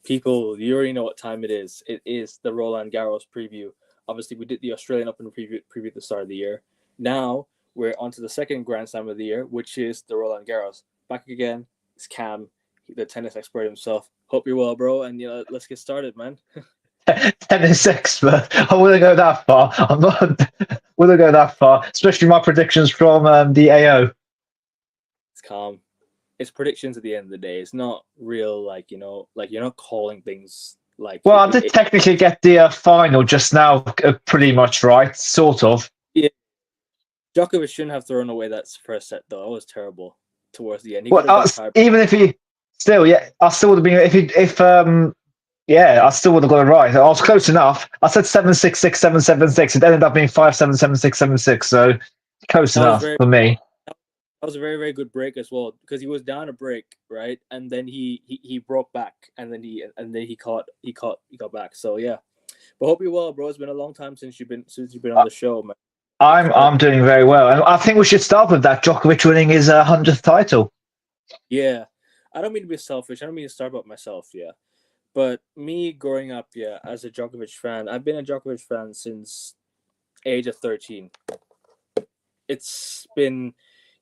People, you already know what time it is. It is the Roland Garros preview. Obviously, we did the Australian Open preview at the start of the year. Now we're on to the second Grand Slam of the year, which is the Roland Garros. Back again, it's Cam, the tennis expert himself. Hope you're well, bro, and let's get started, man. Tennis expert. I wouldn't go that far. I'm not. Wouldn't go that far. Especially my predictions from the AO. It's calm. It's predictions at the end of the day. It's not real, like you're not calling things like Well, I did technically get the final just now, pretty much right, sort of. yeah. Djokovic shouldn't have thrown away that first set though. That was terrible towards the end. He Well, could have got tired. even if he still, yeah, I still would have been yeah, I still would have got it right. I was close enough. I said 7-6-6, 7-7-6. It ended up being 5-7-7-6-7-6. So close enough for me. That was a very, very good break as well because he was down a break, right? And then he broke back, and then he got back. So yeah, but hope you're well, bro. It's been a long time since you've been on the show, man. I'm doing very well, and I think we should start with that. Djokovic winning his 100th title. Yeah, I don't mean to be selfish. I don't mean to start about myself. Yeah, but me growing up, yeah, as a Djokovic fan, I've been a Djokovic fan since age of 13. It's been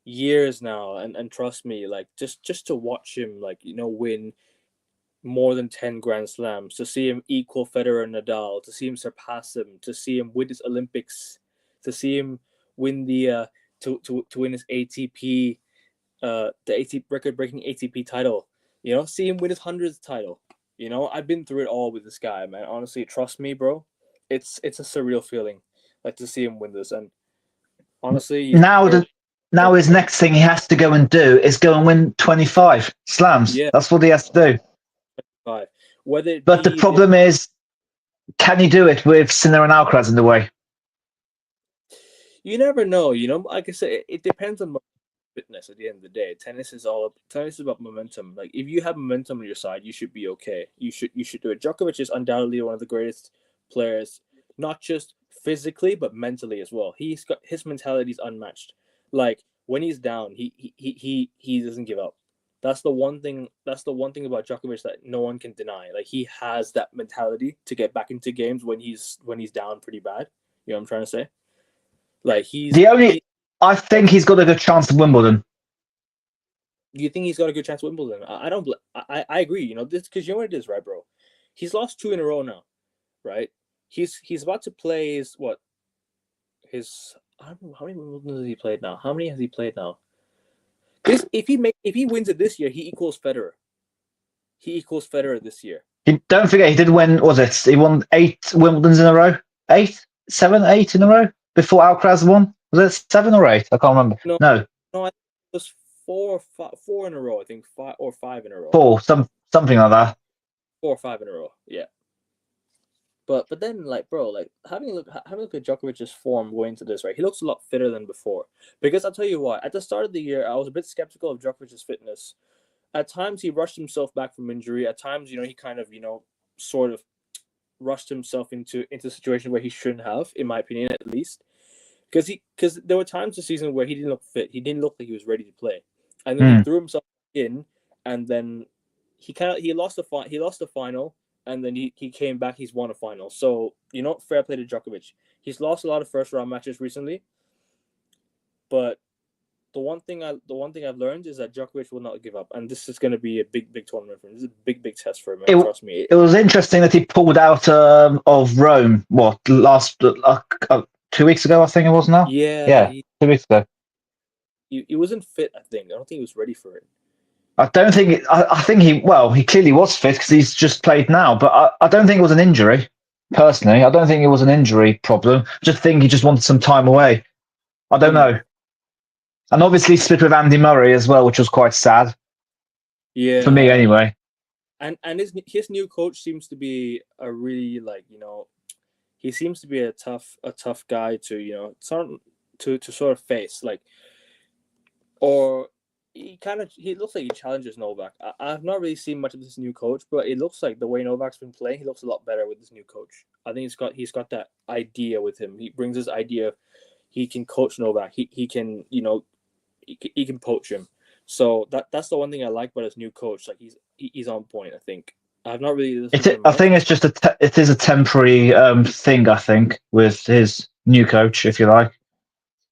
years now, and trust me, like just to watch him, like win more than 10 Grand Slams, to see him equal Federer and Nadal, to see him surpass him, to see him win his Olympics, to see him win the to win his ATP the ATP record-breaking ATP title, see him win his 100th title. I've been through it all with this guy, man. Honestly, trust me, bro. It's a surreal feeling, like, to see him win this. And honestly, now his next thing he has to go and do is go and win 25 slams. Yeah, That's what he has to do. but the problem is, can he do it with Sinner and Alcaraz in the way? You never know. Like I said, it depends on fitness. At the end of the day, tennis is about momentum. Like, if you have momentum on your side, you should be okay. You should do it. Djokovic is undoubtedly one of the greatest players, not just physically but mentally as well. His mentality is unmatched. Like, when he's down, he doesn't give up. That's the one thing about Djokovic that no one can deny. Like, he has that mentality to get back into games when he's down pretty bad. You know what I'm trying to say? Like, I think he's got a good chance at Wimbledon. You think he's got a good chance at Wimbledon? I don't. I agree. This, because what it is, right, bro? He's lost 2 in a row now, right? He's about to play his. I don't know how many Wimbledons has he played now. How many has he played now? If he wins it this year, he equals Federer. He equals Federer this year. Don't forget, he did win. He won 8 Wimbledons in a row? 8, 7, 8 in a row before Alcaraz won. Was it 7 or 8? I can't remember. No. I think it was 4 in a row. I think 5 or 5 in a row. 4, something like that. 4 or 5 in a row. Yeah. But then, like, bro, like, having a look at Djokovic's form going into this, right? He looks a lot fitter than before. Because I'll tell you what, at the start of the year, I was a bit skeptical of Djokovic's fitness. At times, he rushed himself back from injury. At times, he kind of, sort of rushed himself into a situation where he shouldn't have, in my opinion, at least. Because there were times this season where he didn't look fit. He didn't look like he was ready to play, and then he threw himself in, and then he lost the final, and then he came back. He's won a final. So fair play to Djokovic. He's lost a lot of first round matches recently, but the one thing I've learned is that Djokovic will not give up, and this is going to be a big tournament for him. This is a big test for him. Man. Trust me. It was interesting that he pulled out of Rome. Last 2 weeks ago, I think it was now. Yeah. 2 weeks ago. He wasn't fit. I don't think he was ready for it. I don't think. I think he clearly was fit because he's just played now. But I don't think it was an injury. Personally, I don't think it was an injury problem. I just think he just wanted some time away. I don't know. And obviously split with Andy Murray as well, which was quite sad. Yeah. For me, anyway. And his new coach seems to be a really, he seems to be a tough guy to sort of face, like, or he looks like he challenges Novak. I've not really seen much of this new coach, but it looks like the way Novak's been playing, he looks a lot better with this new coach. I think he's got that idea with him. He brings this idea of he can coach Novak. He can he can poach him. So that's the one thing I like about his new coach. Like, he's on point, I think. I've not really listened to him I much. think it's just it is a temporary thing. I think with his new coach, if you like.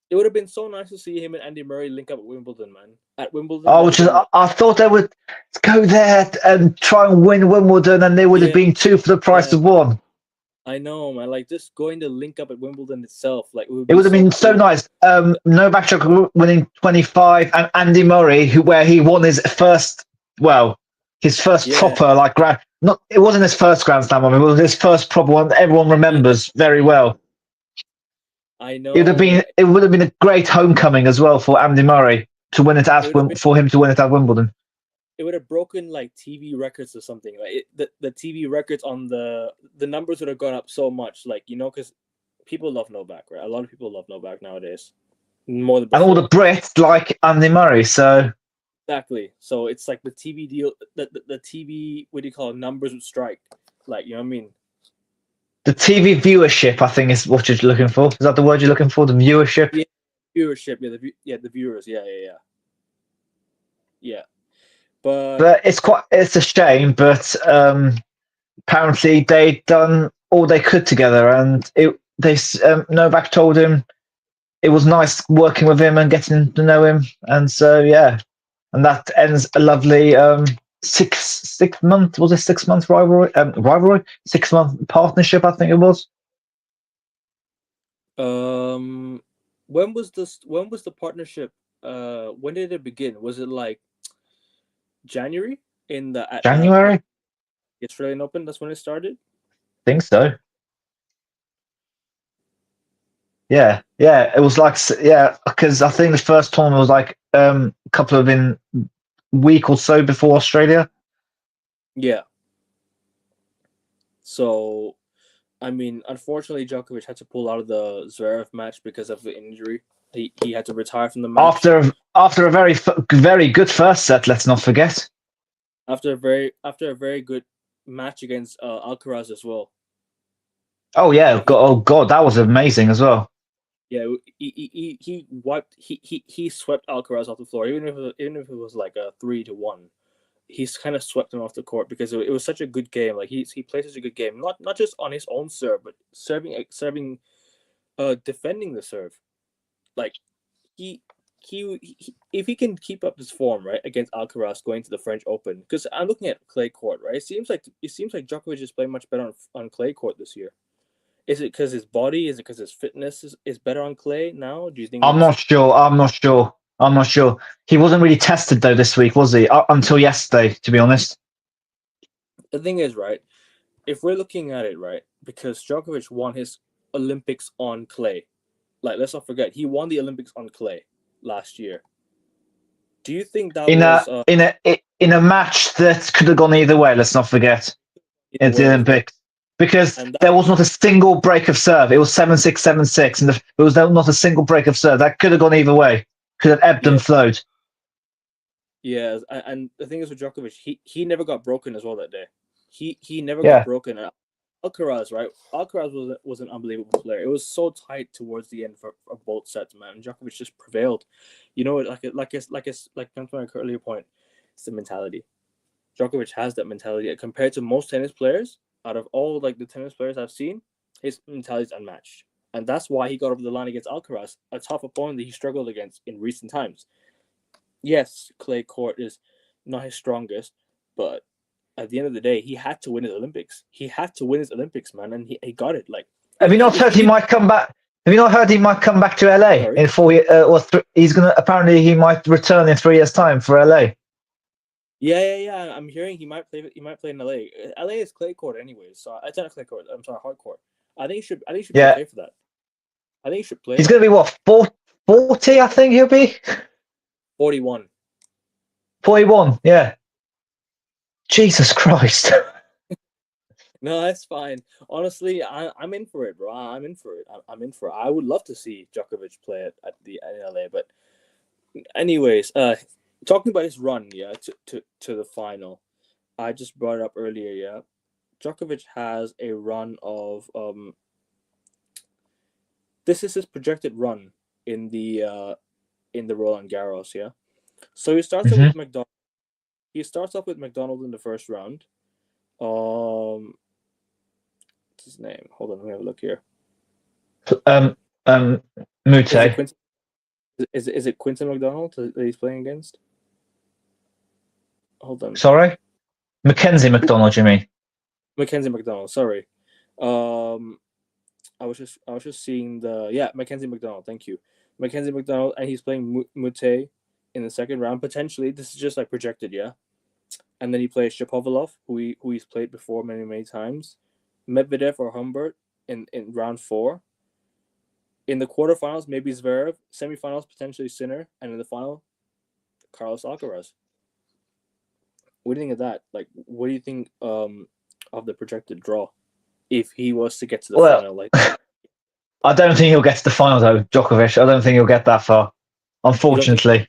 It would have been so nice to see him and Andy Murray link up at Wimbledon, man. At Wimbledon, Oh, that would which have is been like, I thought they would go there and try and win Wimbledon, and they would have yeah, been two for the price yeah. of one. I know, man. Like just going to link up at Wimbledon itself, like it would It be would have so been so cool. nice. Novak Djokovic winning 25, and Andy Murray, where he won his first, well, his first Yeah, proper like grand. Not it wasn't his first Grand Slam one. It was his first proper one. That everyone yeah. remembers very well. I know, It would have been a great homecoming as well for Andy Murray to win it it at would have been. for him to win it at Wimbledon. It would have broken like TV records or something. Like the TV records on the numbers would have gone up so much. Like because people love Novak, right? A lot of people love Novak nowadays more than And all the before. Brits like Andy Murray, so Exactly. So it's like the TV deal, the TV, what do you call it, numbers would strike. Like, you know what I mean? the TV viewership, I think, is what you're looking for. Is that the word you're looking for? The viewership. Yeah, viewership. Yeah, the viewers. Yeah. But But it's a shame. But apparently they'd done all they could together, and Novak told him it was nice working with him and getting to know him, and so yeah, and that ends a lovely 6 month, was it 6 month rivalry, 6 month partnership, I think it was. when was the partnership? When did it begin? Was it like January in the at January, the Australian Open? That's when it started. I think so. Yeah, it was like yeah, because I think the first tournament was like a couple of in week or so before Australia. Yeah. So, I mean, unfortunately, Djokovic had to pull out of the Zverev match because of the injury. He had to retire from the match After a very good first set, let's not forget. after a very good match against Alcaraz as well. Oh yeah, Like he oh god, that was amazing as well. yeah he wiped he swept Alcaraz off the floor even if it was like a 3-1. He's kind of swept him off the court because it was such a good game. Like he played such a good game, not just on his own serve, but serving defending the serve. Like he, if he can keep up his form right against Alcaraz going to the French Open, because I'm looking at clay court, right? It seems like Djokovic is playing much better on clay court this year. Is it because his body? Is it because his fitness is better on clay now? Do you think I'm it's not sure. I'm not sure. He wasn't really tested though this week, was he? Until yesterday, to be honest. the thing is right? If we're looking at it right, because Djokovic won his Olympics on clay, like let's not forget he won the Olympics on clay last year. Do you think that In was a in a match that could have gone either way. Let's not forget either at the way as well? Olympics, because And that there was not a single break of serve. It was 7-6, 7-6, and there was not a single break of serve. That could have gone either way. Could have ebbed yeah, and flowed. yeah, and the thing is with Djokovic, he never got broken as well that day. He never got Yeah. broken. And Alcaraz, right? Alcaraz was an unbelievable player. It was so tight towards the end for both sets, man. And Djokovic just prevailed. You know, like comes to my earlier point, it's the mentality. Djokovic has that mentality compared to most tennis players. Out of all like the tennis players I've seen, his mentality is unmatched, and that's why he got over the line against Alcaraz, a tough opponent that he struggled against in recent times. Yes, clay court is not his strongest, but at the end of the day, he had to win his Olympics. He had to win his Olympics, man, and he got it. Like Have you not heard if he he might come back? Have you not heard he might come back to LA sorry, in 4 years? He's gonna apparently he might return in 3 years' time for LA. yeah. I'm hearing he might play. He might play in LA. LA is clay court anyways, so it's not clay court. I'm sorry, hard court. I think he should be Yeah, okay for that. I think he should play he's that. gonna be what 40? I think he'll be 41. 41. Yeah. Jesus Christ. No, that's fine. Honestly, I'm in for it, bro. I'm in for it. I'm in for it. I would love to see Djokovic play at the LA, but anyways, talking about his run, yeah, to the final. I just brought it up earlier, yeah. Djokovic has a run of this is his projected run in the Roland Garros, yeah. So he starts off Hmm. with McDonald. He starts off with McDonald in the first round. What's his name? Hold on, let me have a look here. Is it Mute. Quinton? Is it Quinton McDonald that he's playing against? Hold on, Sorry? Mackenzie McDonald, you mean? Mackenzie McDonald. Sorry. I was just seeing Mackenzie McDonald. Thank you, Mackenzie McDonald, and he's playing Mute in the second round potentially. This is just like projected, yeah. And then he plays Shapovalov, who he's played before many times, Medvedev or Humbert in round 4. In the quarterfinals, maybe Zverev. Semifinals, potentially Sinner, and in the final, Carlos Alcaraz. What do you think of that? Like, what do you think of the projected draw if he was to get to the final? Like, I don't think he'll get to the final though, Djokovic. I don't think he'll get that far, unfortunately.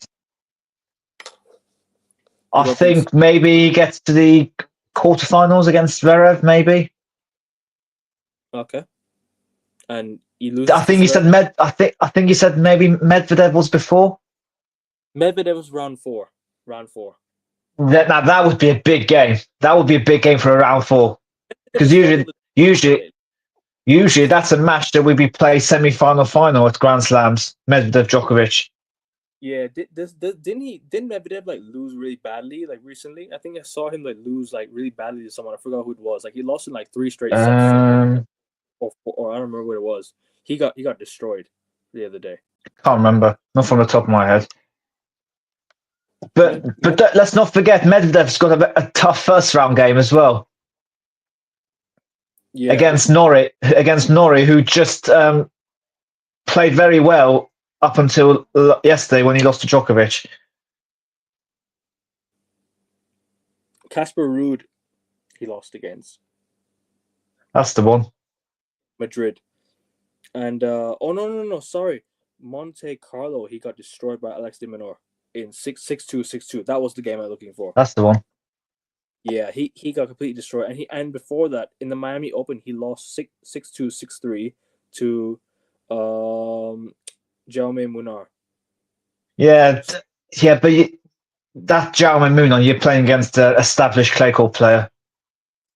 I think maybe he gets to the quarterfinals against Zverev, maybe. Okay. And he loses. I think he said I think he said maybe Medvedev was before. Medvedev was round 4. Round 4. Now that would be a big game. That would be a big game for a round 4. Because usually that's a match that would be played semi-final at Grand Slams. Medvedev Djokovic. Yeah, didn't Medvedev like lose really badly like recently? I think I saw him like lose like really badly to someone. I forgot who it was. Like he lost in like 3 straight sets. Or I don't remember what it was. He got destroyed the other day. Can't remember. Not from the top of my head. But let's not forget Medvedev's got a tough first round game as well. Yeah. Against Norrie, who just played very well up until yesterday when he lost to Djokovic. Casper Ruud, he lost against. That's the one. Madrid. And no, sorry. Monte Carlo, he got destroyed by Alex de Minaur in 6-2, 6-2. That was the game I'm looking for. That's the one. Yeah, he got completely destroyed. And before that, in the Miami Open, he lost 6-2, 6-3 to Jaume Munar. Yeah, but that Jaume Munar, you're playing against an established clay court player.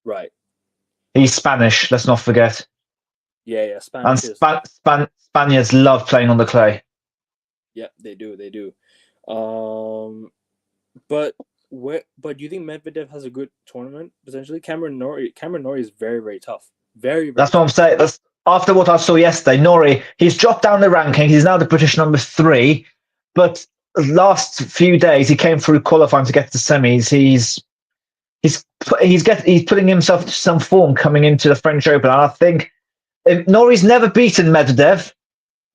Right. He's Spanish, let's not forget. Yeah, Spanish. And Spaniards love playing on the clay. Yeah, they do. But do you think Medvedev has a good tournament potentially? Cameron Norrie is very, very tough. Very, very That's tough. what I'm saying. That's after what I saw yesterday. Norrie, he's dropped down the ranking. He's now the British number 3. But the last few days he came through qualifying to get to the semis. He's putting himself to some form coming into the French Open. And I think Norrie's never beaten Medvedev,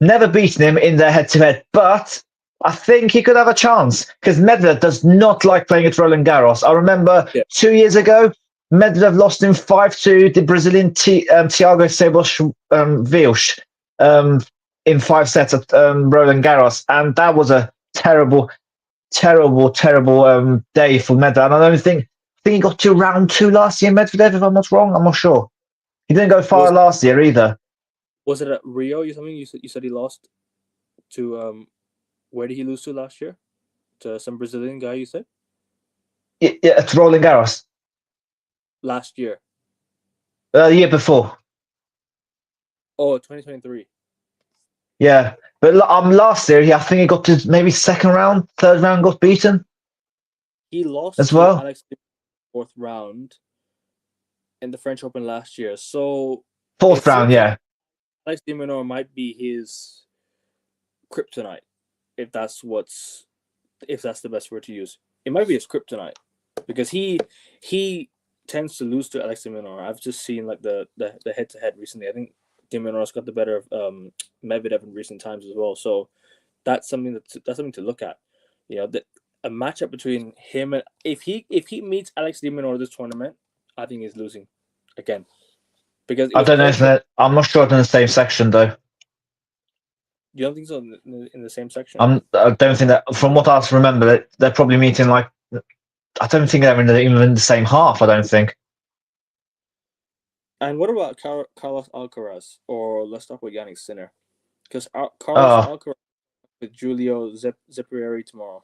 never beaten him in their head-to-head, but I think he could have a chance because Medvedev does not like playing at Roland Garros. I remember 2 years ago, Medvedev lost him 5-2 to Brazilian Thiago Sebosh Vilch in 5 sets at Roland Garros, and that was a terrible day for Medvedev. And I think he got to round 2 last year, Medvedev, if I'm not wrong. I'm not sure. He didn't go far last year either. Was it at Rio? You said he lost to where did he lose to last year? To some Brazilian guy, you said? Yeah, at Roland Garros. Last year. The year before. Oh, 2023. Yeah, but last year, I think he got to maybe second round, third round, got beaten. He lost as well. Alex 4th round in the French Open last year. So 4th round, yeah. Alex de Minaur might be his kryptonite, if that's the best word to use. It might be his kryptonite because he tends to lose to Alex de Minaur. I've just seen like the head-to-head recently. I think de Minaur's got the better of Medvedev in recent times as well. So that's something to look at. You know, a matchup between him and if he meets Alex de Minaur this tournament, I think he's losing again. Because I don't know I'm not sure it's in the same section though. You don't think so in the same section? I don't think that. From what I remember, they're probably meeting like. I don't think they're even in the same half. I don't think. And what about Carlos Alcaraz? Or let's talk about Jannik Sinner, because Carlos Alcaraz with Giulio Zeppieri tomorrow.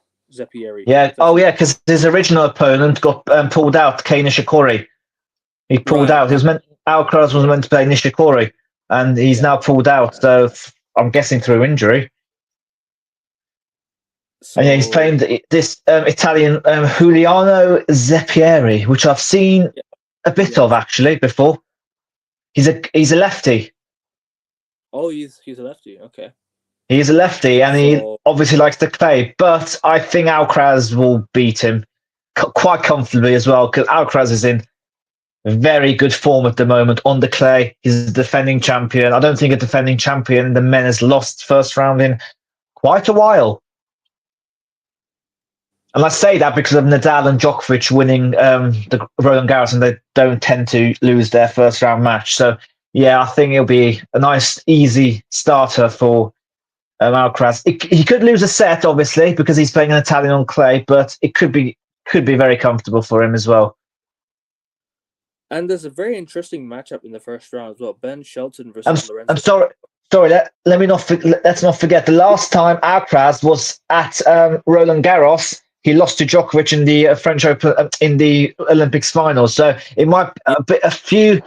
Yeah. Oh yeah, because his original opponent got pulled out, Kei Nishikori. He pulled Right, out. He right. was meant Alcaraz was Yeah, meant to play Nishikori, and he's yeah. now pulled out. So I'm guessing through injury. And yeah, he's So playing this Italian Giuliano Zeppieri, which I've seen yeah, a bit yeah. of actually before. He's a lefty. Oh, he's a lefty. Okay. He's a lefty, and he So obviously likes to play. But I think Alcaraz will beat him quite comfortably as well, because Alcaraz is in very good form at the moment on the clay. He's a defending champion. I don't think a defending champion in the men has lost first round in quite a while. And I say that because of Nadal and Djokovic winning the Roland Garros, and they don't tend to lose their first round match. So yeah, I think it'll be a nice, easy starter for Alcaraz. He could lose a set, obviously, because he's playing an Italian on clay, but it could be very comfortable for him as well. and there's a very interesting matchup in the first round as well. Ben Shelton I'm versus I'm Lorenzo. sorry. Let's not forget the last time Alcaraz was at Roland Garros. He lost to Djokovic in the French Open in the Olympics finals. So it might Yeah, a few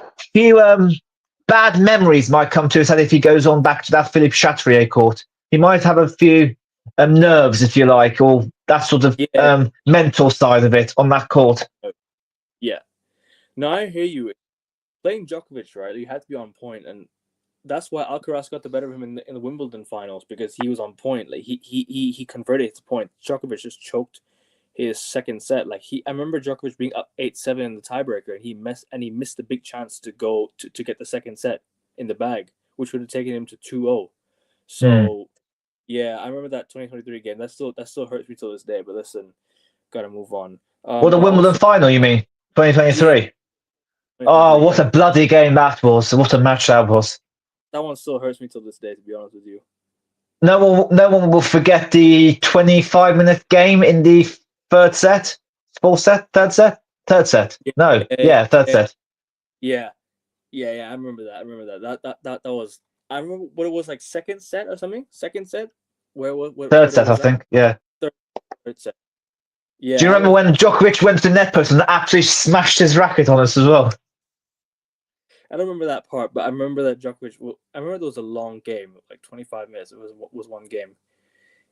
bad memories might come to his head if he goes on back to that Philippe Chatrier court. He might have a few nerves, if you like, or that sort of yeah, mental side of it on that court. yeah. No, I hear you. Playing Djokovic, right? You had to be on point, and that's why Alcaraz got the better of him in the Wimbledon finals, because he was on point. Like he converted his point. Djokovic just choked his second set. I remember Djokovic being up 8-7 in the tiebreaker, and he missed the big chance to go to get the second set in the bag, which would have taken him to 2-0. Hmm. So yeah, I remember that 2023 game. That still hurts me till this day. But listen, gotta move on. Well, the And Wimbledon also, final, you mean? yeah, 2023. Oh, 2023. what a bloody game that was! What a match that was! That one still hurts me till this day. To be honest with you. No one will forget the 25-minute game in the third set, fourth set, third set. Yeah, No, yeah, yeah, third yeah, set. yeah, yeah. I remember that. I remember that. That was. I remember what it was like, second set or something. Second set. Where Third that set, I was at. think. Yeah. Third, third set. Do Yeah, you I remember was. when Djokovic went to the net post and absolutely smashed his racket on us as well? I don't remember that part, but I remember that Djokovic. I remember there was a long game, like 25 minutes. It was one game.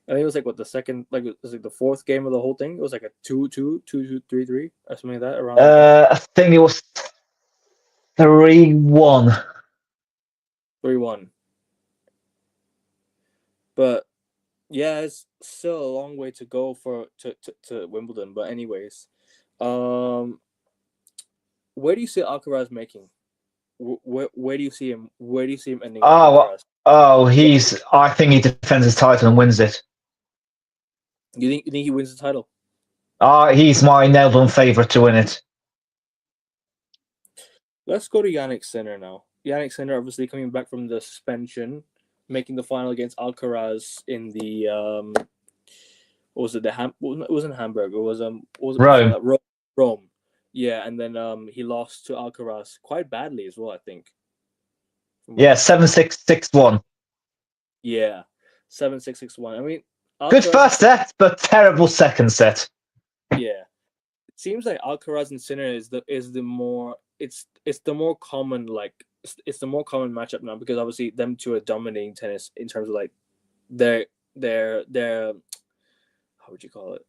I think it was like the second, like it was like the fourth game of the whole thing. It was like a 2-2, 2-2, 3-3, or something like that, around that time. I think it was 3-1. 3-1. But yeah, it's still a long way to go to Wimbledon. But anyways, um, where do you see Alcaraz making? Where do you see him? Where do you see him ending up, Oh, Alcaraz? oh, I think he defends his title and wins it. You think he wins the title? He's my nailed-on favourite to win it. Let's go to Jannik Sinner now. Jannik Sinner obviously coming back from the suspension, making the final against Alcaraz in the what was it? It wasn't Hamburg. It was what was it before Rome. that? Rome. Yeah, and then he lost to Alcaraz quite badly as well, I think. From what Yeah, I saw. 7-6, 6-1. Yeah, 7-6, 6-1. I mean, Good Alcaraz and first set, but terrible second set. yeah, it seems like Alcaraz and Sinner is the more it's the more common, like it's the more common matchup now, because obviously them two are dominating tennis in terms of like their how would you call it,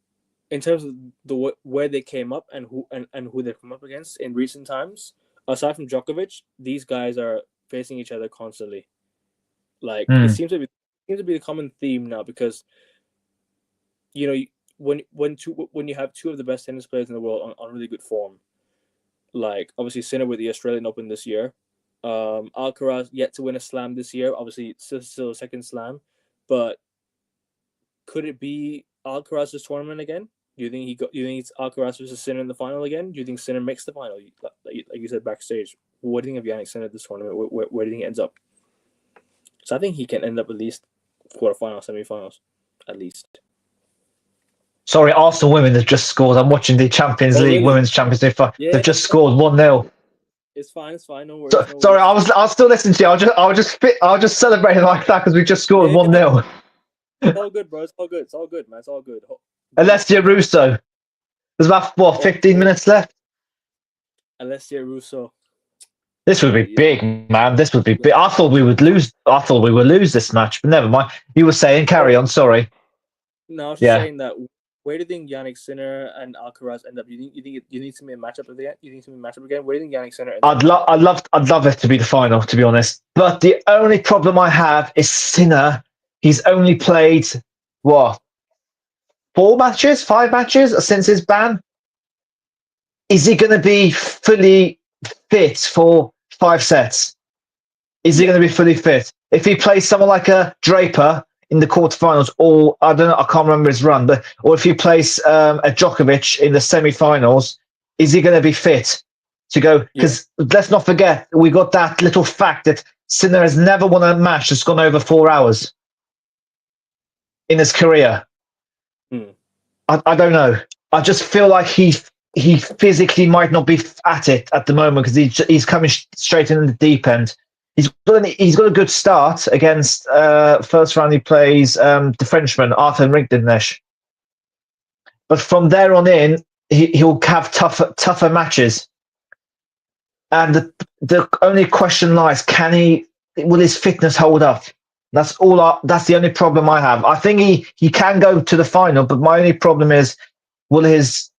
in terms of the where they came up and who they've come up against in recent times. Aside from Djokovic, these guys are facing each other constantly. Like it Hmm. seems to be the common theme now, because you know when you have two of the best tennis players in the world on really good form, like obviously Sinner with the Australian Open this year, Alcaraz yet to win a slam this year, obviously still a second slam, but could it be Alcaraz's tournament again? Do you think you think it's Alcaraz versus Sinner in the final again? Do you think Sinner makes the final? Like you said backstage, what do you think of Jannik Sinner at this tournament? Where do you think he ends up? So I think he can end up at least quarterfinals, semifinals, at least. Sorry, Arsenal women have just scored. I'm watching the Champions Oh League, really? Women's Champions League. They've Yeah, just scored 1-0. it's fine. It's fine. No So, worries. No sorry, worries. I was still listening to you. I'll just celebrate it like that because we just scored Yeah, yeah, 1-0. it's all good, bro. It's all good. It's all good, man. It's all good. Alessia Russo. There's about, what, Oh, 15 minutes left? Alessia Russo. This would be Yeah. big, man. This would be big. I thought we would lose. I thought we would lose this match, but never mind. You were saying, carry Oh, on. Sorry. no, I was just Yeah, saying that. Where do you think Jannik Sinner and Alcaraz end up? You need to be a matchup again? You need to be a matchup again? Where do you think Jannik Sinner ends up? I'd love it to be the final, to be honest. But the only problem I have is Sinner. He's only played what 4 matches, 5 matches since his ban. Is he going to be fully fit for 5 sets? Is he Yeah. going to be fully fit? If he plays someone like a Draper in the quarterfinals, or I don't know, I can't remember his run, but or if he plays a Djokovic in the semi-finals, is he going to be fit to go? Yeah. Because let's not forget, we got that little fact that Sinner has never won a match that's gone over 4 hours in his career. Hmm. I don't know. I just feel like he physically might not be at it at the moment because he's coming straight in the deep end. He's got a good start against first round. He plays the Frenchman Arthur Rigdennesh, but from there on in, he'll have tougher matches. And the only question lies: will his fitness hold up? That's all. That's the only problem I have. I think he can go to the final, but my only problem is, will his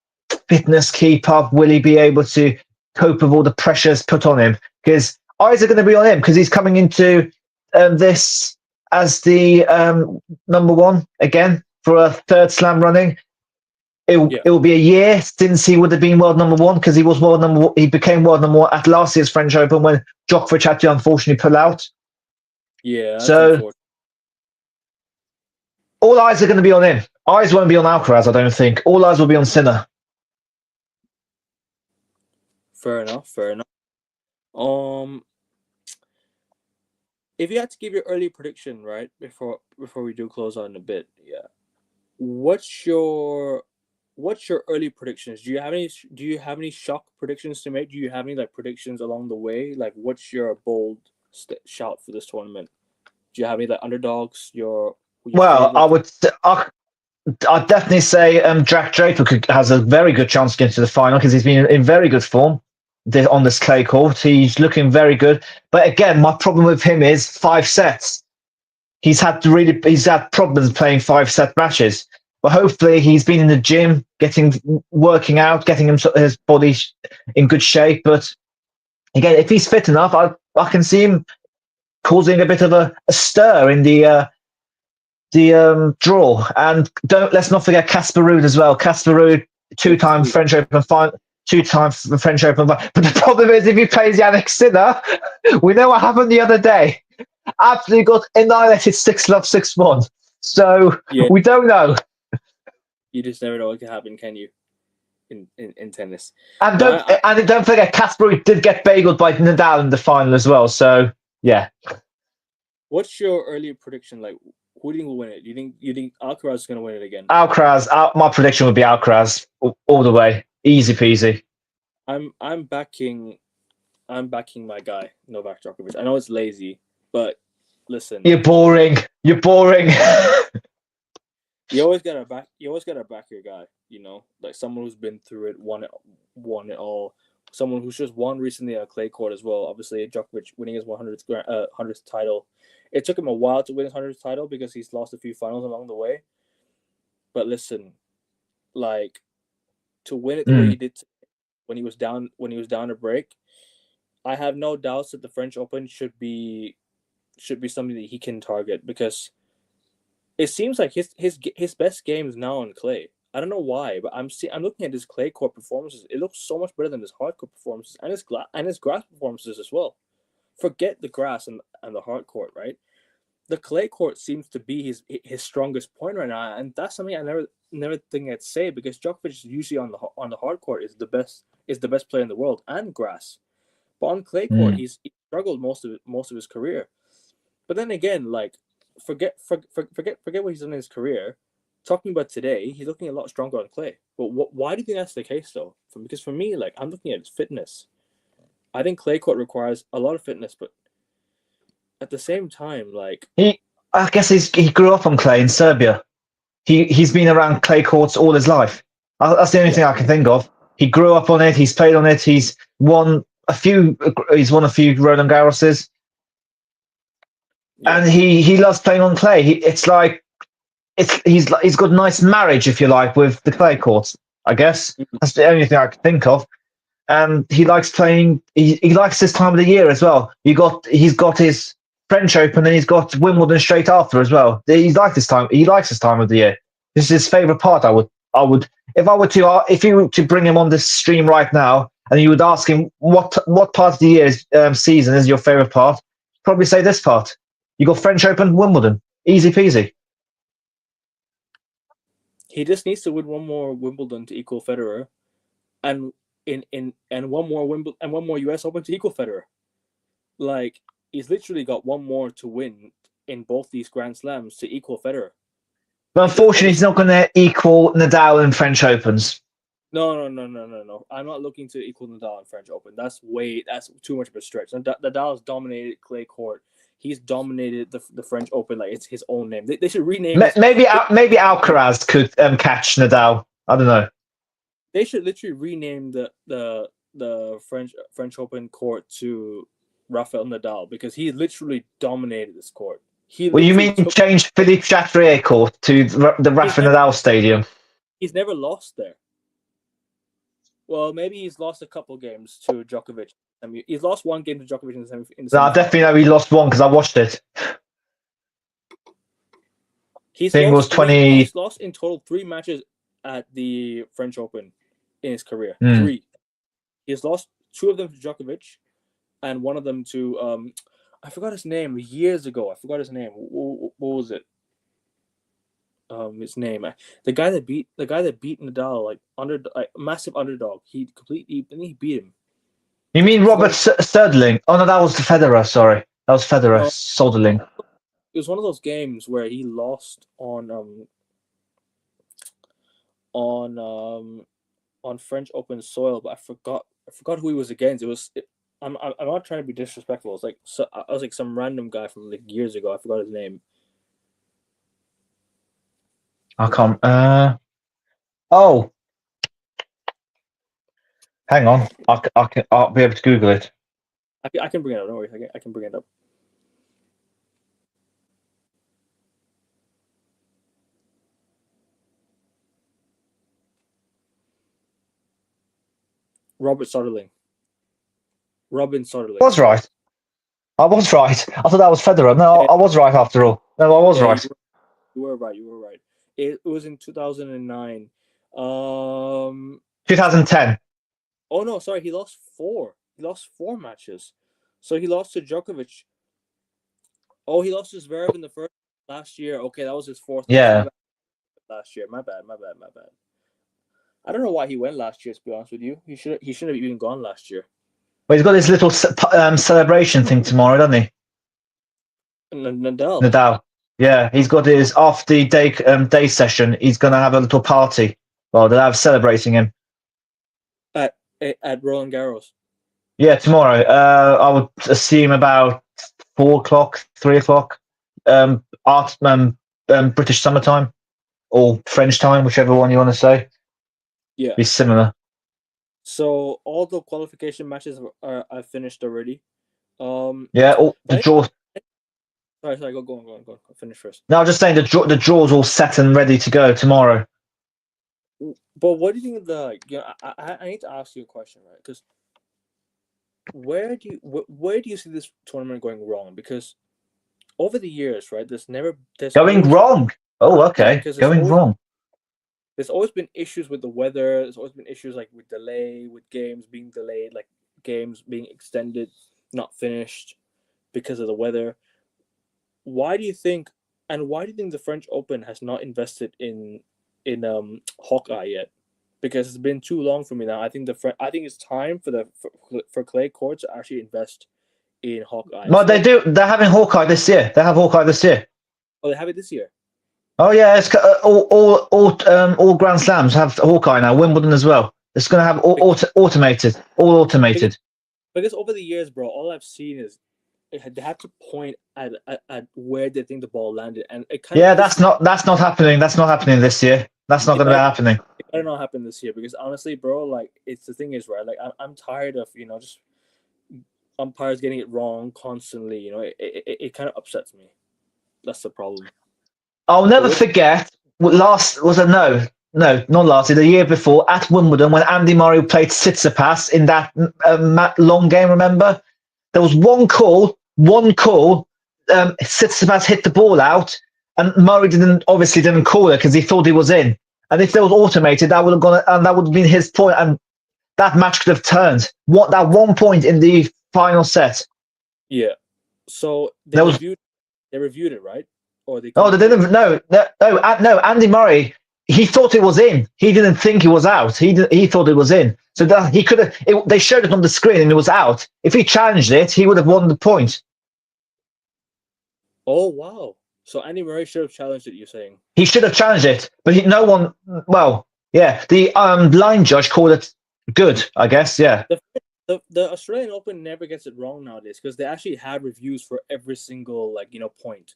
fitness keep up? Will he be able to cope with all the pressures put on him? Because eyes are going to be on him because he's coming into this as the number one again for a third slam running. It will be a year since he would have been world number one because he was world number one. He became world number one at last year's French Open when Djokovic had to unfortunately pull out. Yeah, that's So unfortunate. all eyes are going to be on him. Eyes won't be on Alcaraz, I don't think. All eyes will be on Sinner. Fair enough. Fair enough. If you had to give your early prediction, right, before we do close on a bit, yeah. What's your early predictions? Do you have any shock predictions to make? Do you have any like predictions along the way? Like, what's your bold shout for this tournament? Do you have any like underdogs? Your Well, favorites? I'd definitely say Jack Draper has a very good chance to get to the final because he's been in very good form on this clay court. He's looking very good. But again, my problem with him is 5 sets. He's had problems playing 5 set matches. But hopefully he's been in the gym, working out, getting his body in good shape. But again, if he's fit enough, I can see him causing a bit of a stir in the draw. And let's not forget Casper Ruud as well. Casper Ruud, two-time French Open final. Two-time French Open. But the problem is, if he plays Jannik Sinner, we know what happened the other day. Absolutely got annihilated 6-love, 6-1. So Yeah, we don't know. you just never know what can happen, can you? In tennis. And No, don't forget, Casper Ruud did get bageled by Nadal in the final as well. So yeah. What's your early prediction? Like, who do you think will win it? Do you think Alcaraz is going to win it again? Alcaraz. My prediction would be Alcaraz all the way, easy peasy. I'm backing my guy Novak Djokovic. I know it's lazy, but listen, You're boring. You're boring. you always gotta back your guy. You know, like someone who's been through it, won it all. Someone who's just won recently on a clay court as well. Obviously, Djokovic winning his 100th title. It took him a while to win his 100th title because he's lost a few finals along the way. But listen, like to win it the way he did when he was down a break, I have no doubts that the French Open should be something that he can target because it seems like his best game is now on clay. I don't know why, but I'm looking at his clay court performances. It looks so much better than his hard court performances and his grass performances as well. Forget the grass and the hard court, right? The clay court seems to be his strongest point right now, and that's something I never think I'd say because Djokovic is usually on the hard court is the best player in the world and grass, but on clay court he struggled most of his career. But then again, like forget what he's done in his career. Talking about today, he's looking a lot stronger on clay. But why do you think that's the case though? Because for me, like I'm looking at his fitness. I think clay court requires a lot of fitness, but at the same time, like I guess he grew up on clay in Serbia. He's been around clay courts all his life. That's the only thing I can think of. He grew up on it. He's played on it. He's won a few. He's won a few Roland Garroses, Yeah. and he loves playing on clay. It's like he's got a nice marriage, if you like, with the clay courts. I guess Mhm. that's the only thing I can think of. And he likes playing. He likes this time of the year as well. He's got his French Open and he's got Wimbledon straight after as well. He's like this time. He likes this time of the year. This is his favorite part. I would if you were to bring him on this stream right now and you would ask him what part of the year's season is your favorite part, he'd probably say this part. You got French Open, Wimbledon, easy peasy. He just needs to win one more Wimbledon to equal Federer, and and one more Wimbledon and one more US Open to equal Federer. Like, he's literally got one more to win in both these Grand Slams to equal Federer. But unfortunately, he's not going to equal Nadal in French Opens. No. I'm not looking to equal Nadal in French Open. That's too much of a stretch. Nadal's dominated clay court. He's dominated the French Open like it's his own name. They should rename it. Maybe Alcaraz could catch Nadal. I don't know. They should literally rename the French Open court to Rafael Nadal, because he literally dominated this court. Well, you mean change Philippe Chatrier Court to the Rafa Nadal Stadium? He's never lost there. Well, maybe he's lost a couple games to Djokovic. I mean, he's lost one game to Djokovic in the semi. No, I definitely know he lost one because I watched it. He's lost in total 3 matches at the French Open in his career. 3. He's lost 2 of them to Djokovic, and one of them to I forgot his name years ago. I forgot his name. What was it? His name. The guy that beat Nadal, like massive underdog. He beat him. You mean Robert Söderling? Oh no, that was the Federer. Sorry, that was Federer. Söderling. It was one of those games where he lost on French Open soil, but I forgot who he was against. I'm not trying to be disrespectful. It's like I was like some random guy from like years ago. I forgot his name. I can't. Oh, hang on. I'll be able to Google it. I can bring it up. Don't worry. I can bring it up. Robin Soderling. I was right. I thought that was Federer. No, I was right after all. No, I was right. You were right. It was in 2009. 2010. Oh no, sorry. He lost 4. He lost 4 matches. So he lost to Djokovic. Oh, he lost to Zverev in the first last year. Okay, that was his 4th. Yeah. Last year. My bad. I don't know why he went last year, to be honest with you. He shouldn't have even gone last year. Well, he's got this little celebration thing tomorrow, doesn't he? Nadal. Yeah, he's got his after the day session. He's going to have a little party. Well, they'll have celebrating him at Roland Garros. Yeah, tomorrow. I would assume about 4:00, 3:00, British summertime or French time, whichever one you want to say. Yeah, be similar. So all the qualification matches are finished already. Yeah, the draw. Sorry, go on. Finish first. No, I'm just saying the draw's all set and ready to go tomorrow. But what do you think of the? I need to ask you a question, right? Because where do you see this tournament going wrong? Because over the years, right, there's going wrong. Oh, okay, going wrong. There's always been issues with the weather. There's always been issues like with delay, with games being delayed, like games being extended, not finished because of the weather. Why do you think the French Open has not invested in Hawkeye yet? Because it's been too long for me now. I think it's time for clay courts to actually invest in Hawkeye. Well, they do. They're having Hawkeye this year. They have Hawkeye this year. Oh, they have it this year. Oh yeah, it's all Grand Slams have Hawkeye now. Wimbledon as well. It's going to have all automated. Because over the years, bro, all I've seen is they have to point at where they think the ball landed, and it kind of that's not happening. That's not happening this year. That's not going to be happening. It better not happen this year because honestly, bro, like the thing is, right? Like I'm tired of just umpires getting it wrong constantly. You know, it kind of upsets me. That's the problem. I'll never forget. Last was it? No, not last year. The year before at Wimbledon when Andy Murray played Tsitsipas in that long game. Remember, there was one call. Tsitsipas hit the ball out, and Murray obviously didn't call it because he thought he was in. And if there was automated, that would have gone, and that would have been his point, and that match could have turned. That 1 point in the final set. Yeah. So they reviewed it, right? Or they? Oh, they didn't. No. Andy Murray. He thought it was in. He didn't think he was out. He thought it was in. So that he could have. They showed it on the screen and it was out. If he challenged it, he would have won the point. Oh wow! So Andy Murray should have challenged it. You're saying he should have challenged it, but no one. Well, yeah, the line judge called it good. I guess, yeah. The Australian Open never gets it wrong nowadays because they actually have reviews for every single point.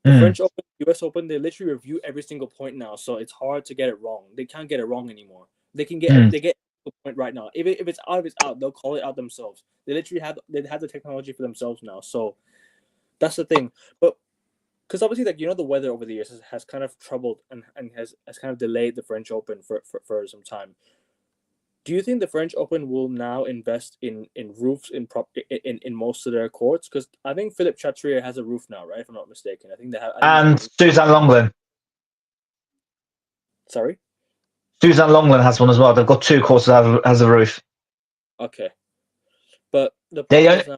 The French Open, US Open, they literally review every single point now, so it's hard to get it wrong. They can't get it wrong anymore. They get a point right now. If it's out, they'll call it out themselves. They literally have the technology for themselves now. So that's the thing. But because obviously, the weather over the years has kind of troubled and has kind of delayed the French Open for some time. Do you think the French Open will now invest in roofs in most of their courts? Because I think Philippe Chatrier has a roof now, right? If I'm not mistaken, I think they have. And Suzanne Lenglen. Sorry. Suzanne Lenglen has one as well. They've got 2 courts that has a roof. Okay, but they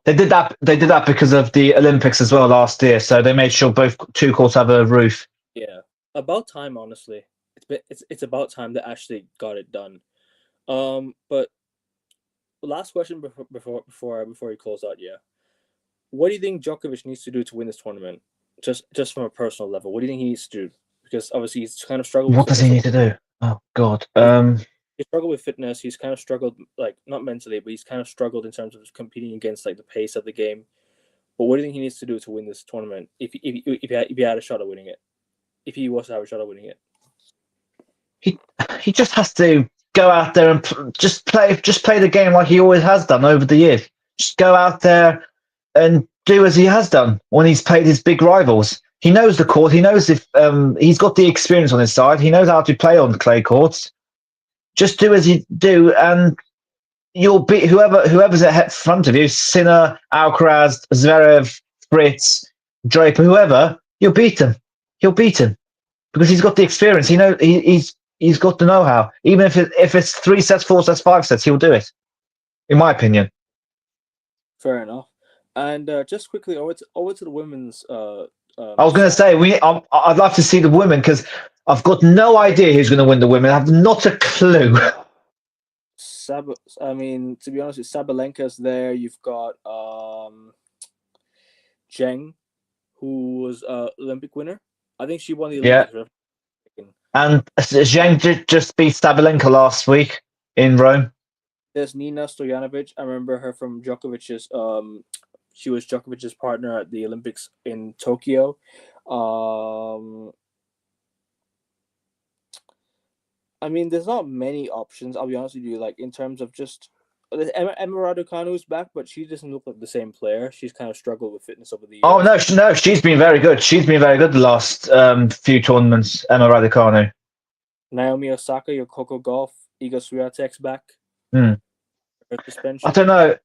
did that. They did that because of the Olympics as well last year. So they made sure both 2 courts have a roof. Yeah, about time. Honestly, it's about time they actually got it done. But last question before we close out, yeah. What do you think Djokovic needs to do to win this tournament? Just from a personal level, what do you think he needs to do? Because obviously he's kind of struggled. What does he need to do? Oh God. He struggled with fitness. He's kind of struggled, not mentally, but he's kind of struggled in terms of competing against the pace of the game. But what do you think he needs to do to win this tournament? If he had a shot at winning it, if he was to have a shot at winning it, he just has to go out there and just play the game like he always has done over the years. Just go out there and do as he has done when he's played his big rivals. He knows the court. He knows if he's got the experience on his side. He knows how to play on the clay courts. Just do as you do, and you'll beat whoever's at front of you. Sinner, Alcaraz, Zverev, Fritz, Draper, whoever. You'll beat him. He'll beat him because he's got the experience. He's got the know-how. Even if it's 3 sets, 4 sets, 5 sets, he'll do it. In my opinion. Fair enough. And just quickly over to the women's. I was going to say I'd love to see the women because I've got no idea who's going to win the women. I have not a clue. I mean, to be honest, Sabalenka's there. You've got Zheng, who was Olympic winner. I think she won the Olympics. Yeah. And Zheng did just beat Sabalenka last week in Rome. There's Nina Stojanovic. I remember her from Djokovic's. She was Djokovic's partner at the Olympics in Tokyo. I mean, there's not many options. I'll be honest with you. In terms of just Emma Raducanu's back, but she doesn't look like the same player. She's kind of struggled with fitness over the years. Oh no, she's been very good. She's been very good the last few tournaments. Emma Raducanu. Naomi Osaka, your Coco Gauff, Iga Swiatek's back. I don't know.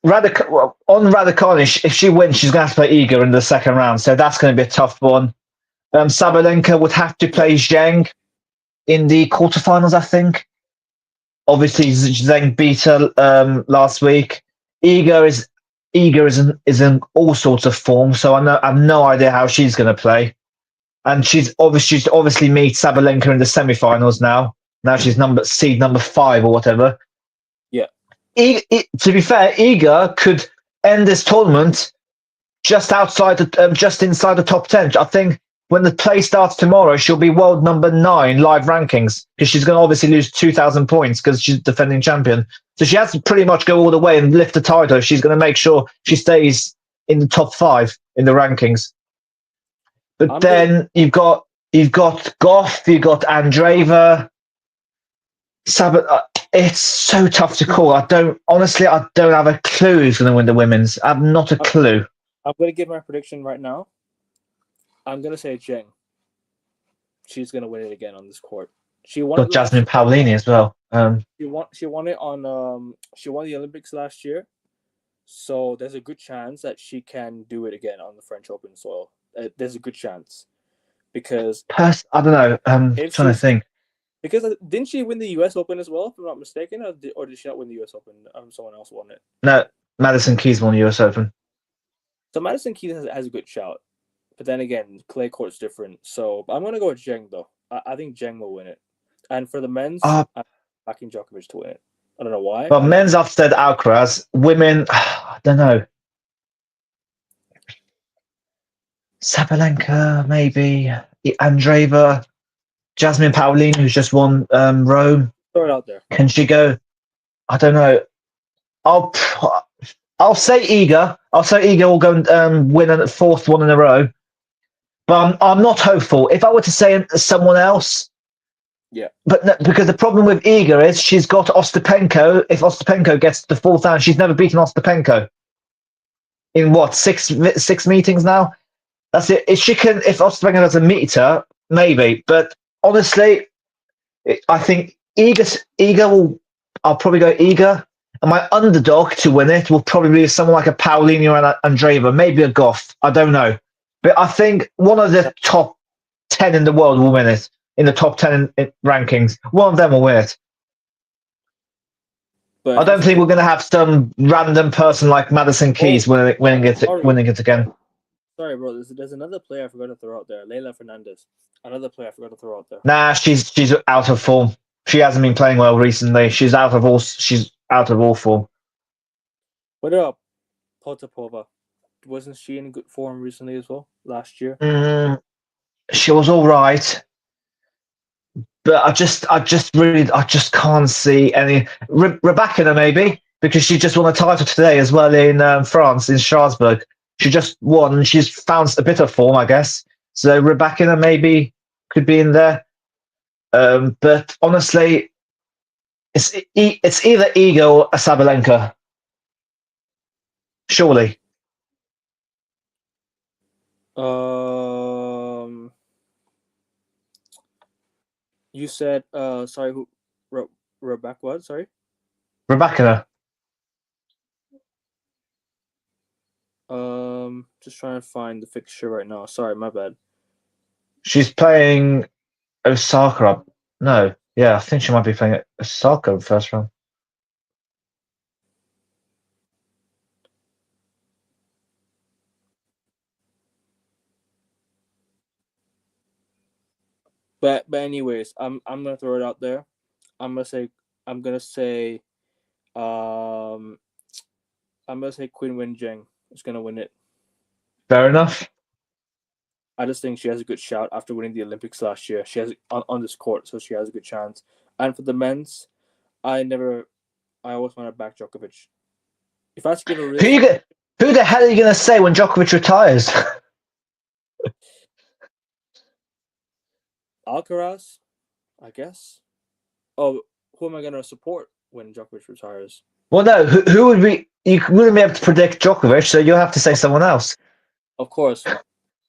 On Raducanu, if she wins, she's going to have to play Iga in the second round, so that's going to be a tough one. Sabalenka would have to play Zheng in the quarterfinals, I think. Obviously, Zheng beat her last week. Iga is in all sorts of form, so I have no idea how she's going to play. And she's obviously meet Sabalenka in the semi-finals now. Now she's seed number 5 or whatever. Yeah. To be fair, Iga could end this tournament just inside the top 10. I think when the play starts tomorrow, she'll be world number 9 live rankings because she's going to obviously lose 2,000 points because she's defending champion. So she has to pretty much go all the way and lift the title. She's going to make sure she stays in the top 5 in the rankings. But you've got Goff, you've got Andreeva. It's so tough to call. I don't have a clue who's going to win the women's. I have not a clue. I'm going to give my prediction right now. I'm going to say Zheng. She's going to win it again on this court. She won Got it last Jasmine year. Paolini as well. She won it on she won the Olympics last year. So there's a good chance that she can do it again on the French Open soil. There's a good chance because I don't know. if Trying to she's think. because didn't she win the U.S. Open as well? If I'm not mistaken, or did she not win the U.S. Open? Someone else won it. No, Madison Keys won the US Open. So Madison Keys has a good shout, but then again, clay court's different. So I'm gonna go with Zheng though. I think Zheng will win it, and for the men's, I'm backing Djokovic to win it. I don't know why. Well, men's I've said Alcaraz. Women, I don't know. Sabalenka, maybe. Andreeva. Jasmine Paolini, who's just won Rome. Throw it out there. Can she go? I don't know. I'll say Iga. I'll say Iga will go and win a fourth one in a row. But I'm not hopeful. If I were to say someone else, yeah. But no, because the problem with Iga is she's got Ostapenko. If Ostapenko gets the fourth round, she's never beaten Ostapenko. In what, six meetings now? That's it. If Ostapenko doesn't meet her, maybe. But honestly, I think Iga will. I'll probably go Iga. And my underdog to win it will probably be someone like a Paolini or an Andreeva, maybe a Goff. I don't know. But I think one of the top 10 in the world will win it. In the top 10 in rankings. One of them will win it. But I don't think we're going to have some random person like Madison Keys winning it again. Sorry, bro. There's another player I forgot to throw out there. Leylah Fernandez. Another player I forgot to throw out there. Nah, she's out of form. She hasn't been playing well recently. She's out of all form. What up, Potapova? Wasn't she in good form recently as well last year? She was all right, but I just can't see any. Rebecca maybe, because she just won a title today as well in France, in Strasbourg. She just won and she's found a bit of form, I guess. So Rebecca maybe could be in there. But honestly, it's either Iga or a Sabalenka. Surely. You said sorry, who Rebecca what? Sorry? Rebecca. Just trying to find the fixture right now. Sorry, my bad. She's playing Osaka. No, yeah, I think she might be playing Osaka first round. But anyways, I'm gonna throw it out there. I'm gonna say Qin Wen Zheng is gonna win it. Fair enough. I just think she has a good shout after winning the Olympics last year. She has on this court, so she has a good chance. And for the men's, I always want to back Djokovic. If I had to give a really who the hell are you gonna say when Djokovic retires? Alcaraz, I guess. Oh, who am I gonna support when Djokovic retires? Well, no. Who would be? You wouldn't be able to predict Djokovic, so you'll have to say someone else. Of course,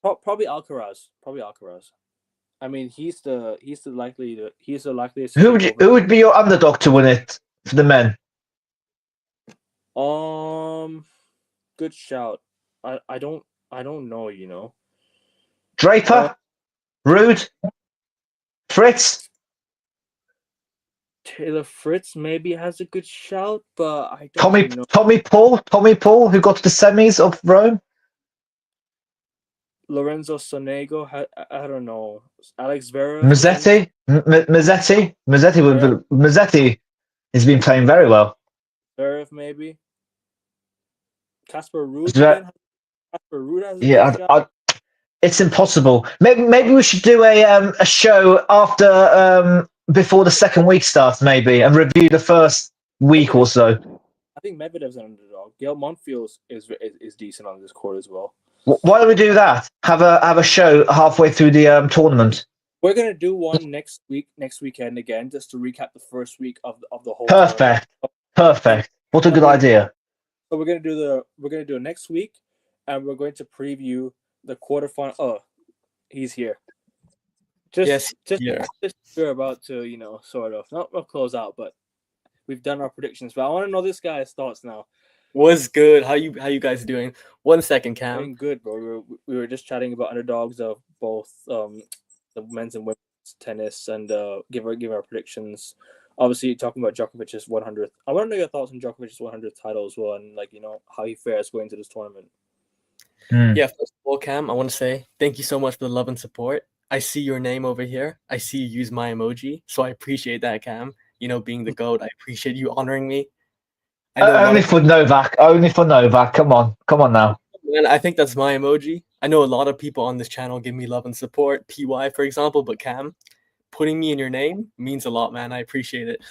probably Alcaraz. Probably Alcaraz. I mean, he's the likeliest. Who would be your underdog to win it for the men? Good shout. I don't know. You know, Draper, Rude, Fritz. Taylor Fritz maybe has a good shout, but I don't know. Tommy Paul, who got to the semis of Rome. Lorenzo Sonego, I don't know. Alex Zverev. Mazzetti has been playing very well. Zverev maybe. Casper Ruud again. Casper Ruud has a good shot. It's impossible. Maybe we should do a show after before the second week starts, maybe, and review the first week or so. I think Medvedev's an underdog. Gael Monfils is decent on this court as well. Why don't we do that? Have a show halfway through the tournament. We're gonna do one next weekend again, just to recap the first week of the whole tournament. Perfect. What a good idea. So we're gonna do it next week, and we're going to preview the quarterfinal. Oh, he's here. We're about to sort of not close out, but we've done our predictions. But I want to know this guy's thoughts now. What's good? How you guys doing? 1 second, Cam. Doing good, bro. We were just chatting about underdogs of both the men's and women's tennis, and give our predictions. Obviously, talking about Djokovic's 100th. I want to know your thoughts on Djokovic's 100th title as well, and how he fares going to this tournament. Yeah, first of all, Cam, I want to say thank you so much for the love and support. I see your name over here. I see you use my emoji, so I appreciate that, Cam. Being the GOAT, I appreciate you honoring me. Only for Novak. Come on now. And I think that's my emoji. I know a lot of people on this channel give me love and support, PY, for example, but Cam, putting me in your name means a lot, man. I appreciate it.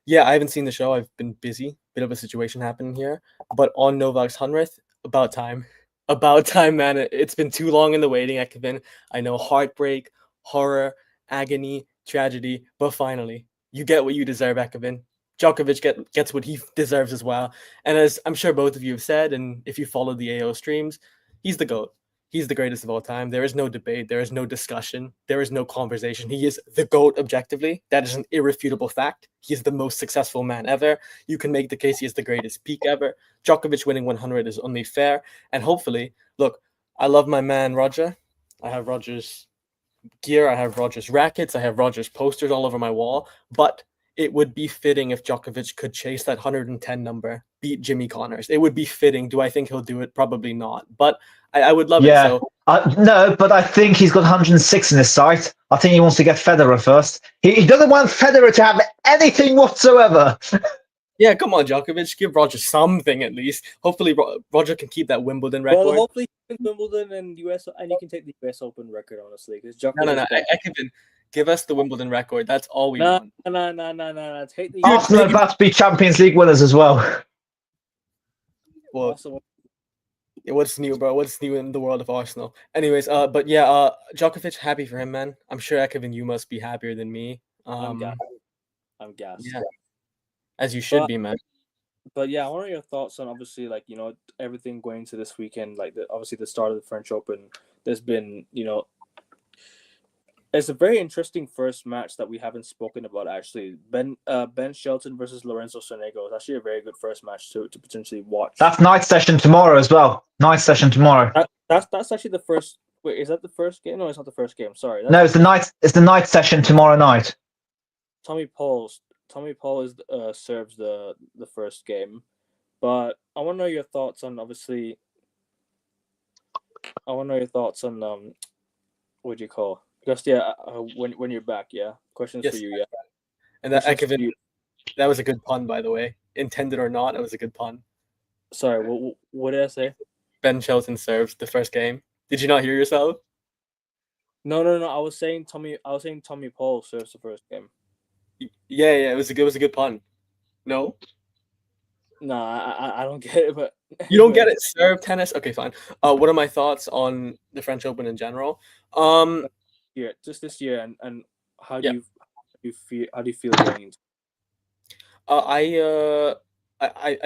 Yeah, I haven't seen the show. I've been busy. Bit of a situation happening here. But on Novak's 100th, about time. About time, man. It's been too long in the waiting, Ekvin. I know heartbreak, horror, agony, tragedy, but finally, you get what you deserve, Ekvin. Djokovic gets what he deserves as well. And as I'm sure both of you have said, and if you follow the AO streams, he's the GOAT. He's the greatest of all time. There is no debate. There is no discussion. There is no conversation. He is the GOAT objectively. That is an irrefutable fact. He is the most successful man ever. You can make the case he is the greatest peak ever. Djokovic winning 100 is only fair. And hopefully, look, I love my man Roger. I have Roger's gear. I have Roger's rackets. I have Roger's posters all over my wall. But it would be fitting if Djokovic could chase that 110 number, beat Jimmy Connors. It would be fitting. Do I think he'll do it? Probably not. But I would love it. So no, but I think he's got 106 in his sight. I think he wants to get Federer first. He doesn't want Federer to have anything whatsoever. Yeah, come on, Djokovic. Give Roger something at least. Hopefully, Roger can keep that Wimbledon record. Well, hopefully, Wimbledon and US, and you can take the US Open record, honestly. No. Ekvin, give us the Wimbledon record. That's all we want. No. Take the Arsenal are about to be Champions League winners as well. Well, what's new, bro? What's new in the world of Arsenal? Anyways, but yeah, Djokovic, happy for him, man. I'm sure, Ekvin, you must be happier than me. I'm gassed. Yeah. As you should be, man. But yeah, I want to know your thoughts on obviously everything going to this weekend, obviously the start of the French Open. There's been it's a very interesting first match that we haven't spoken about actually. Ben Shelton versus Lorenzo Sonego is actually a very good first match to potentially watch. That's night session tomorrow as well. Night session tomorrow. That's actually the first. Wait, is that the first game? No, it's not the first game. Sorry. No, it's the night. It's the night session tomorrow night. Tommy Paul serves the first game, but I want to know your thoughts on obviously. I want to know your thoughts on what do you call? Just when you're back, yeah. Questions for you, yeah. And that was a good pun, by the way. Intended or not, it was a good pun. Sorry, what did I say? Ben Shelton serves the first game. Did you not hear yourself? No. I was saying Tommy Paul serves the first game. Yeah. It was a good pun. No. No, I don't get it, but you don't get it. Serve tennis. Okay, fine. What are my thoughts on the French Open in general? Just this year, and how do you feel going into? I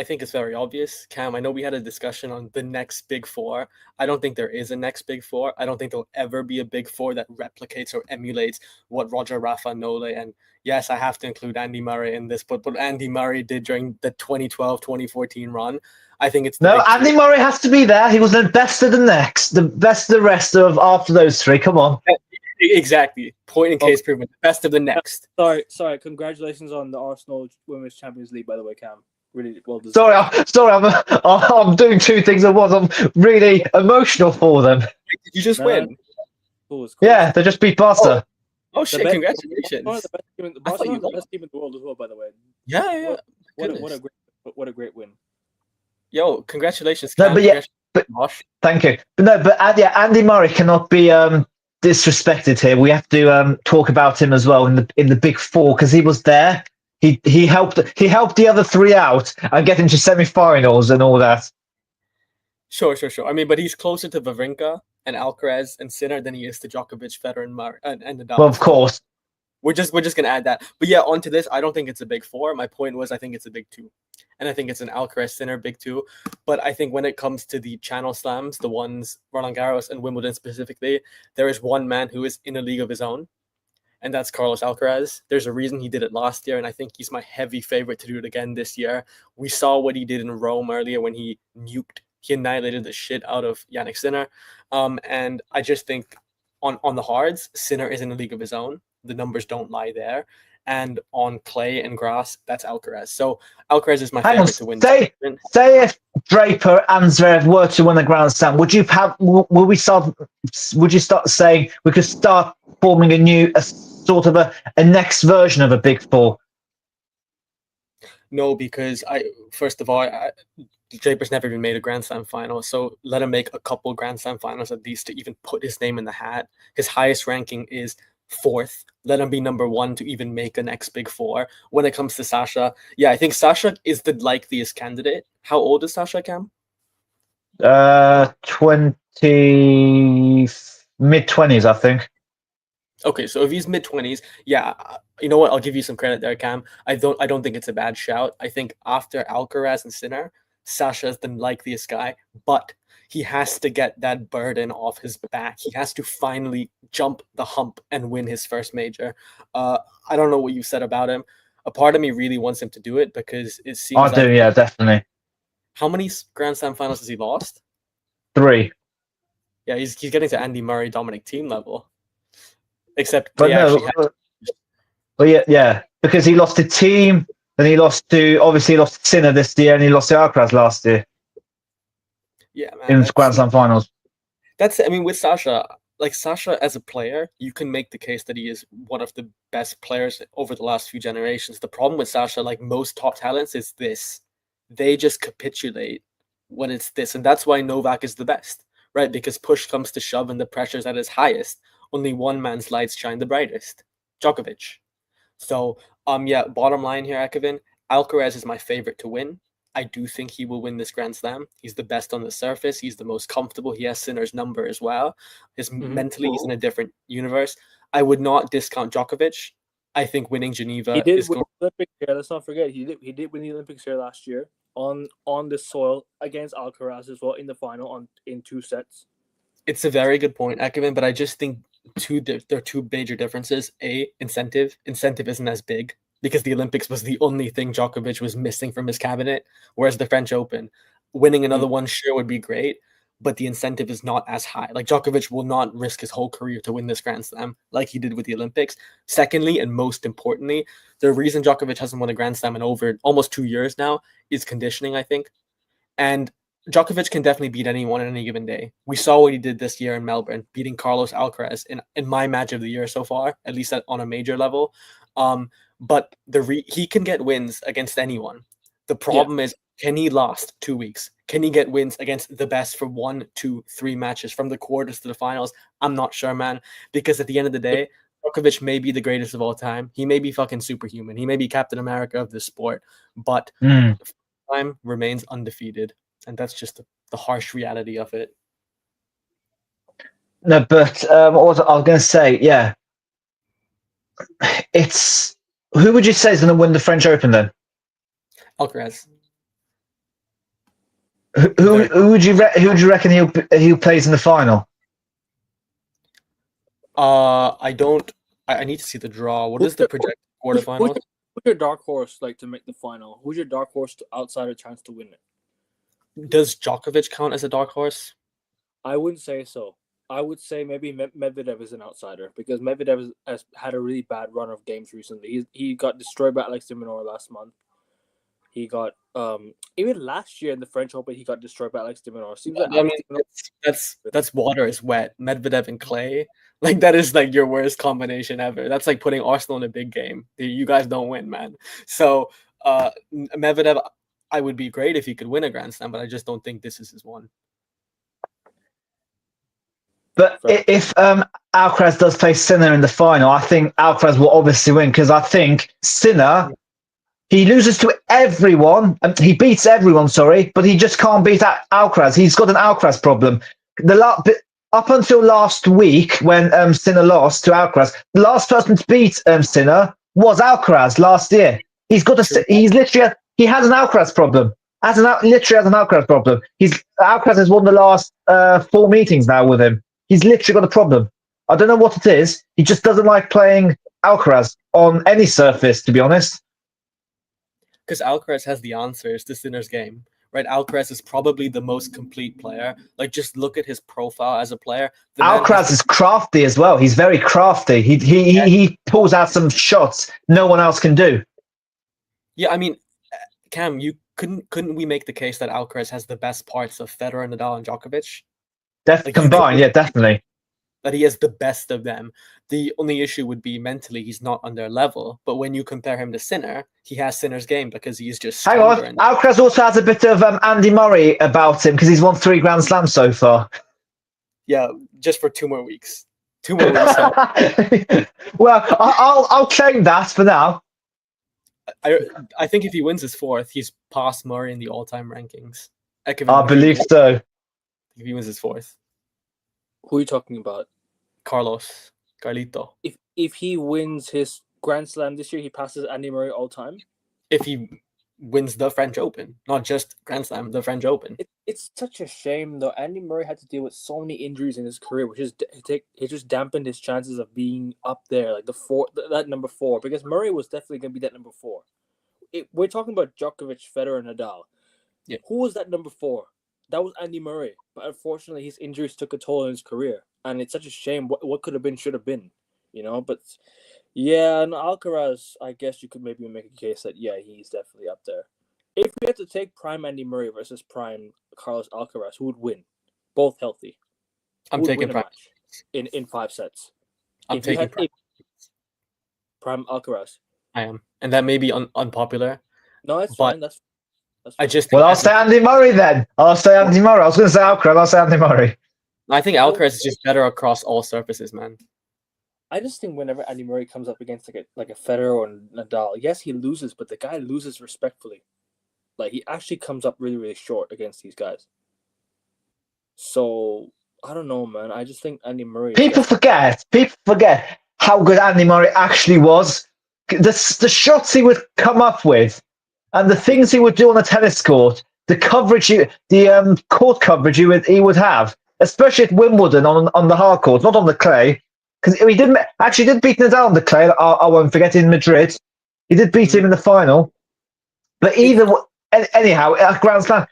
think it's very obvious, Cam. I know we had a discussion on the next big four. I don't think there is a next big four. I don't think there'll ever be a big four that replicates or emulates what Roger, Rafa, Nole, and yes, I have to include Andy Murray in this, but what Andy Murray did during the 2012-2014 run, I think it's... No, Andy Murray has to be there. He was the best of the next, the best of the rest of after those three. Come on. Exactly. Point in case proven. Best of the next. Sorry. Congratulations on the Arsenal Women's Champions League, by the way, Cam. Really well deserved. Sorry, I'm doing two things at once. I'm really emotional for them. Did you just win? Cool. Yeah, they just beat Barca. Oh shit! Congratulations. The best team in the world as well, by the way. Yeah. What a great win. Yo, congratulations, Cam. No, but thank you. But Andy Murray cannot be disrespected here. We have to talk about him as well in the big four because he was there. He helped the other three out and get into semi-finals and all that. Sure. I mean, but he's closer to Wawrinka and Alcaraz and Sinner than he is to Djokovic, Federer, and Murray and Nadal. Well, of course. We're just gonna add that. But yeah, onto this, I don't think it's a big four. My point was I think it's a big two. And I think it's an Alcaraz Sinner big two. But I think when it comes to the Channel Slams, the ones Roland Garros and Wimbledon specifically, there is one man who is in a league of his own, and that's Carlos Alcaraz. There's a reason he did it last year, and I think he's my heavy favorite to do it again this year. We saw what he did in Rome earlier when he annihilated the shit out of Jannik Sinner. And I just think on the hards, Sinner is in a league of his own. The numbers don't lie there. And on clay and grass, that's Alcaraz. So Alcaraz is my favorite to win. Say if Draper and Zverev were to win a Grand Slam, would you start saying we could start forming a sort of a next version of a big four? No, because first of all, Draper's never even made a Grand Slam final, so let him make a couple Grand Slam finals at least to even put his name in the hat. His highest ranking is 4th. Let him be number 1 to even make the next big four. When it comes to Sasha, yeah, I think Sasha is the likeliest candidate. How old is Sasha, Cam? mid-20s, I think. Okay, so if he's mid-20s, yeah, you know what? I'll give you some credit there, Cam. I don't think it's a bad shout. I think after Alcaraz and Sinner, Sasha is the likeliest guy, but he has to get that burden off his back. He has to finally jump the hump and win his first major. I don't know what you said about him. A part of me really wants him to do it because it seems yeah, definitely. How many Grand Slam finals has he lost? 3. Yeah, he's getting to Andy Murray, Dominic Thiem level. Except yeah, because he lost to Thiem, then he lost to Sinner this year, and he lost to Alcaraz last year. Yeah, man, in Grand Slam finals. With Sasha, Sasha as a player, you can make the case that he is one of the best players over the last few generations. The problem with Sasha, like most top talents, is this. They just capitulate when it's this. And that's why Novak is the best, right? Because push comes to shove and the pressure's at its highest. Only one man's lights shine the brightest. Djokovic. So, bottom line here, Ekevin, Alcaraz is my favorite to win. I do think he will win this Grand Slam. He's the best on the surface. He's the most comfortable. He has Sinner's number as well. Mentally, he's in a different universe. I would not discount Djokovic. I think winning Geneva. He did win the Olympics here. Let's not forget he did win the Olympics here last year on the soil against Alcaraz as well in the final in 2 sets. It's a very good point, Ekevin, but I just think there are 2 major differences. A, incentive. Incentive isn't as big, because the Olympics was the only thing Djokovic was missing from his cabinet, whereas the French Open, winning another one sure would be great, but the incentive is not as high. Like, Djokovic will not risk his whole career to win this Grand Slam like he did with the Olympics. Secondly, and most importantly, the reason Djokovic hasn't won a Grand Slam in over almost 2 years now is conditioning, I think. And Djokovic can definitely beat anyone on any given day. We saw what he did this year in Melbourne, beating Carlos Alcaraz in my match of the year so far, at least on a major level. But he can get wins against anyone. The problem is, can he last 2 weeks? Can he get wins against the best for 1, 2, 3 matches from the quarters to the finals? I'm not sure, man. Because at the end of the day, Djokovic may be the greatest of all time. He may be fucking superhuman. He may be Captain America of this sport. But time remains undefeated. And that's just the harsh reality of it. No, but what was I was going to say? Yeah. Who would you say is going to win the French Open then? Alcaraz. Who would you reckon he'll plays in the final? I need to see the draw. What is the projected quarterfinal? Who's your dark horse to make the final? Who's your dark horse to outsider chance to win it? Does Djokovic count as a dark horse? I wouldn't say so. I would say maybe Medvedev is an outsider because Medvedev has had a really bad run of games recently. He got destroyed by Alex de Minaur last month. He got even last year in the French Open he got destroyed by Alex de Minaur. Seems like that's water is wet. Medvedev and clay, that is your worst combination ever. That's like putting Arsenal in a big game. You guys don't win, man. So Medvedev, I would be great if he could win a Grand Slam, but I just don't think this is his one. But if Alcaraz does play Sinner in the final, I think Alcaraz will obviously win because I think Sinner, he loses to everyone. He beats everyone, sorry, but he just can't beat Alcaraz. He's got an Alcaraz problem. up until last week when Sinner lost to Alcaraz, the last person to beat Sinner was Alcaraz last year. He's got True. he's literally he has an Alcaraz problem. Literally has an Alcaraz problem. Alcaraz has won the last 4 meetings now with him. He's literally got a problem. I don't know what it is. He just doesn't like playing Alcaraz on any surface, to be honest. Because Alcaraz has the answers to Sinner's game, right? Alcaraz is probably the most complete player. Like, just look at his profile as a player. Alcaraz is crafty as well. He's very crafty. He pulls out some shots no one else can do. Yeah, I mean, Cam, you couldn't we make the case that Alcaraz has the best parts of Federer, Nadal, and Djokovic? Combined, yeah, definitely. That he has the best of them. The only issue would be mentally he's not on their level. But when you compare him to Sinner, he has Sinner's game because he's just stronger. Hang on, Alcaraz also has a bit of Andy Murray about him because he's won 3 Grand Slams so far. Yeah, just for 2 more weeks. 2 more weeks. Well, I'll claim that for now. I think if he wins his 4th, he's past Murray in the all-time rankings. I believe so. If he wins his 4th. Who are you talking about? Carlito. If he wins his Grand Slam this year, he passes Andy Murray all time. If he wins the French Open, not just Grand Slam, the French Open. It's such a shame though. Andy Murray had to deal with so many injuries in his career, which it just dampened his chances of being up there, like that number 4. Because Murray was definitely going to be that number 4. We're talking about Djokovic, Federer, and Nadal. Yeah. Who was that number 4? That was Andy Murray. But unfortunately, his injuries took a toll on his career. And it's such a shame. What could have been should have been, you know? But yeah, and Alcaraz, I guess you could maybe make a case that, yeah, he's definitely up there. If we had to take prime Andy Murray versus prime Carlos Alcaraz, who would win? Both healthy. I'm taking prime. In 5 sets. I'm taking prime Alcaraz. I am. And that may be unpopular. No, that's fine. That's fine. I just Well, I'll say Andy Murray then. I'll say Andy Murray. I was going to say Alcaraz. I'll say Andy Murray. I think Alcaraz is just better across all surfaces, man. I just think whenever Andy Murray comes up against like a Federer or Nadal, yes, he loses, but the guy loses respectfully. Like, he actually comes up really, really short against these guys. So, I don't know, man. I just think Andy Murray... People forget how good Andy Murray actually was. The shots he would come up with and the things he would do on the tennis court, the coverage, the court coverage he would have, especially at Wimbledon on the hard court, not on the clay. Because he did beat Nadal on the clay, I won't forget, in Madrid. He did beat him in the final. But anyhow, at Grand Slam,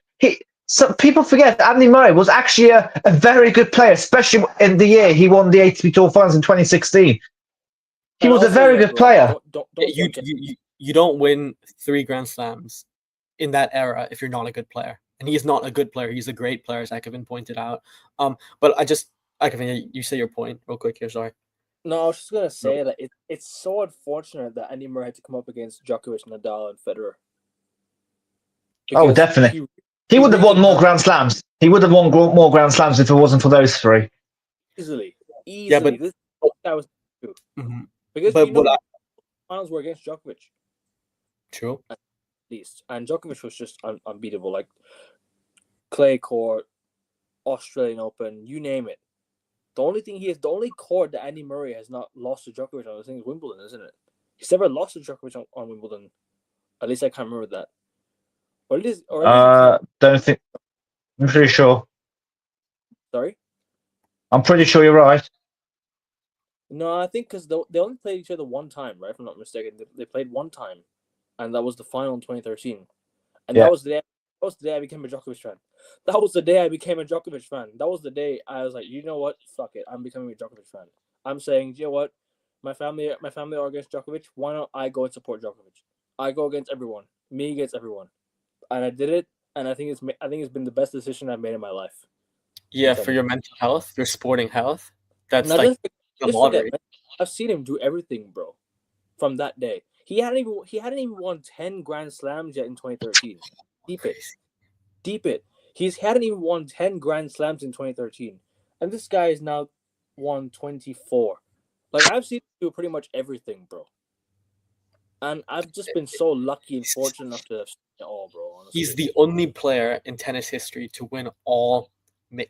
people forget Andy Murray was actually a very good player, especially in the year he won the ATP Tour Finals in 2016. He was a very good player. You don't win 3 Grand Slams in that era if you're not a good player. And he's not a good player. He's a great player, as Akevin pointed out. But Akevin, you say your point real quick here, sorry. No, I was just going to say that it's so unfortunate that Andy Murray had to come up against Djokovic, Nadal, and Federer. Because definitely. He would have won more Grand Slams. He would have won more Grand Slams if it wasn't for those 3. Easily. Yeah, but this guy was too. Mm-hmm. Because finals were against Djokovic. True. At least. And Djokovic was just unbeatable. Like, clay court, Australian Open, you name it. The only court that Andy Murray has not lost to Djokovic on, I think, is Wimbledon, isn't it? He's never lost to Djokovic on Wimbledon. At least I can't remember that. Don't think. I'm pretty sure. Sorry? I'm pretty sure you're right. No, I think because they only played each other one time, right? If I'm not mistaken, they played one time, and that was the final in 2013. And that was the day I became a Djokovic fan. That was the day I became a Djokovic fan. That was the day I was like, you know what? Fuck it. I'm becoming a Djokovic fan. I'm saying, you know what? My family are against Djokovic. Why don't I go and support Djokovic? I go against everyone. Me against everyone. And I did it. And I think it's been the best decision I've made in my life. Yeah, for your mental health, your sporting health. That's now, like the lottery. I've seen him do everything, bro. From that day, he hadn't even won 10 Grand Slams yet in 2013. Deep it. He hadn't even won 10 Grand Slams in 2013, and this guy is now won 24. Like, I've seen him do pretty much everything, bro. And I've just been so lucky and fortunate enough to have seen it all, bro. Honestly. He's the only player in tennis history to win all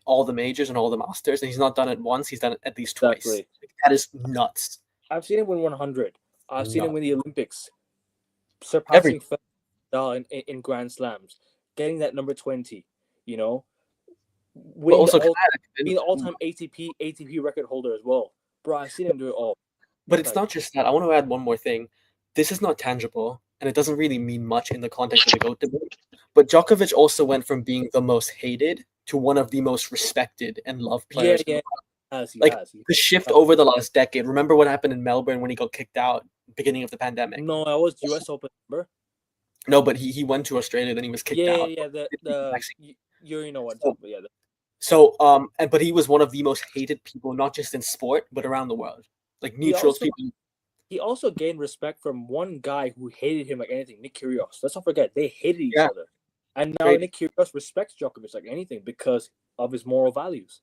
all the majors and all the masters, and he's not done it once. He's done it at least twice. Exactly. That is nuts. I've seen him win 100. I've seen him Nuts. win the Olympics, Every surpassing Nadal in Grand Slams, getting that number 20. You know, but winning also being the all-time ATP record holder as well. Bro, I've seen him do it all. But it's not just that. I want to add one more thing. This is not tangible, and it doesn't really mean much in the context of the GOAT debate. But Djokovic also went from being the most hated to one of the most respected and loved players. Yeah. He has. The shift over the last decade. Remember what happened in Melbourne when he got kicked out beginning of the pandemic? No, I was US Open, remember? No, but he went to Australia, then he was kicked out. Yeah, you know what? But he was one of the most hated people, not just in sport, but around the world. Like neutrals people. He also gained respect from one guy who hated him like anything, Nick Kyrgios. Let's not forget, they hated each other. And now Nick Kyrgios respects Djokovic like anything because of his moral values.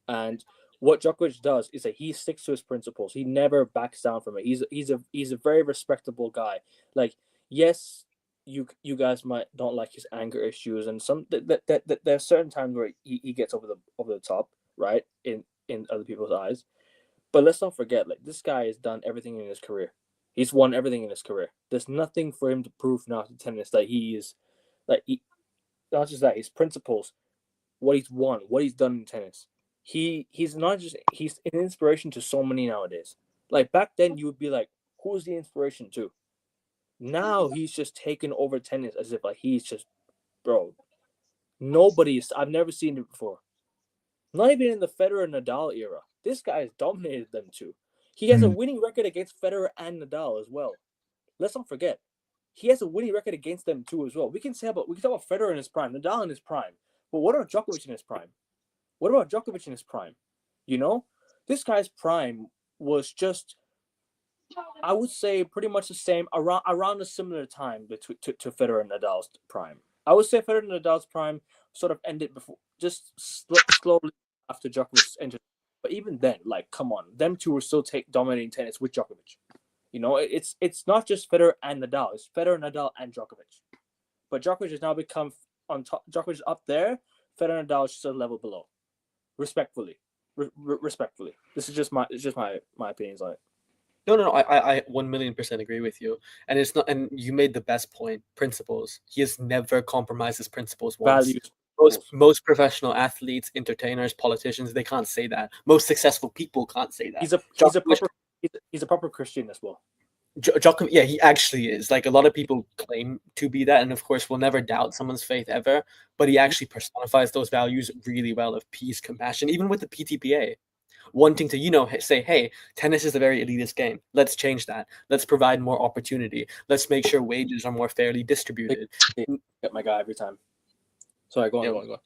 And what Djokovic does is that he sticks to his principles. He never backs down from it. He's a very respectable guy. Like, yes, you guys don't like his anger issues, and some that there's certain times where he gets over the top, right? In other people's eyes. But let's not forget, like, this guy has done everything in his career. He's won everything in his career. There's nothing for him to prove now to tennis that he is, not just that, his principles, what he's won, what he's done in tennis. He's an inspiration to so many nowadays. Like, back then, you would be like, who's the inspiration to? Now he's just taken over tennis as if, like, he's just, bro. I've never seen it before. Not even in the Federer Nadal era. This guy has dominated them too. He has a winning record against Federer and Nadal as well. Let's not forget. He has a winning record against them too as well. We can talk about Federer in his prime, Nadal in his prime. But what about Djokovic in his prime? You know? This guy's prime was just, I would say, pretty much the same, around a similar time to Federer and Nadal's prime. I would say Federer and Nadal's prime sort of ended before, just slowly after Djokovic entered. But even then, like, come on, them two were still dominating tennis with Djokovic. You know, it's not just Federer and Nadal; it's Federer, Nadal, and Djokovic. But Djokovic has now become on top. Djokovic is up there. Federer and Nadal is just a level below. Respectfully. This is just my opinions on it. No. I 1,000,000% agree with you. And it's not. And you made the best point. Principles. He has never compromised his principles once. Values. Most professional athletes, entertainers, politicians, they can't say that. Most successful people can't say that. He's a proper Christian as well. Djokovic, yeah, he actually is. Like, a lot of people claim to be that, and of course, we'll never doubt someone's faith ever. But he actually personifies those values really well, of peace, compassion, even with the PTPA, wanting to, say, hey, tennis is a very elitist game. Let's change that. Let's provide more opportunity. Let's make sure wages are more fairly distributed. Get my guy every time. Sorry, go on.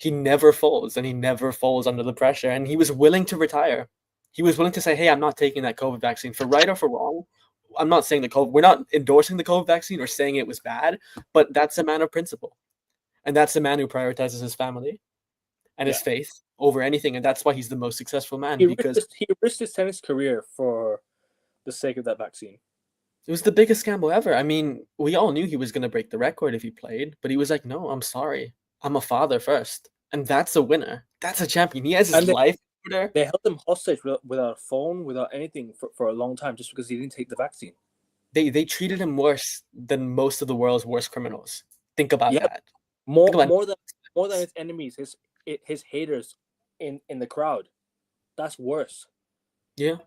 He never folds, and he never folds under the pressure. And he was willing to retire. He was willing to say, hey, I'm not taking that COVID vaccine. For right or for wrong, I'm not saying we're not endorsing the COVID vaccine or saying it was bad, but that's a man of principle. And that's a man who prioritizes his family and his faith over anything. And that's why he's the most successful man. He risked his tennis career for the sake of that vaccine. It was the biggest gamble ever. I mean, we all knew he was going to break the record if he played, but he was like, no, I'm sorry. I'm a father first. And that's a winner. That's a champion. He has his life there. They held him hostage without a phone, without anything for a long time just because he didn't take the vaccine. They treated him worse than most of the world's worst criminals. Think about that. More than his enemies, his haters in the crowd. That's worse. Yeah.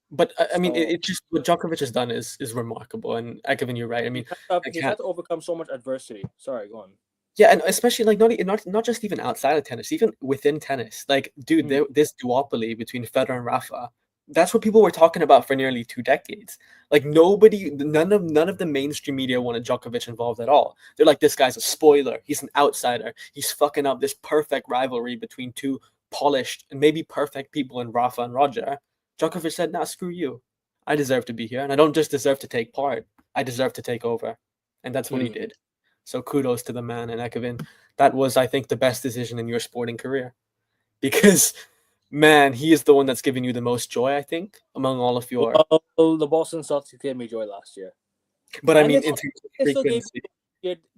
But I mean, it just what Djokovic has done is remarkable, and Kevin, you're right. I mean, he's had to overcome so much adversity. Sorry, go on. Yeah, and especially like not just even outside of tennis, even within tennis. Like, dude, this duopoly between Federer and Rafa, that's what people were talking about for nearly 2 decades. Like, none of the mainstream media wanted Djokovic involved at all. They're like, this guy's a spoiler. He's an outsider. He's fucking up this perfect rivalry between two polished and maybe perfect people in Rafa and Roger. Djokovic said, nah, screw you. I deserve to be here. And I don't just deserve to take part. I deserve to take over. And that's what he did. So kudos to the man. And Kevin, that was, I think, the best decision in your sporting career. Because, man, he is the one that's given you the most joy, I think, among all of your... Well, the Boston Celtics gave me joy last year. But I mean, in terms of frequency...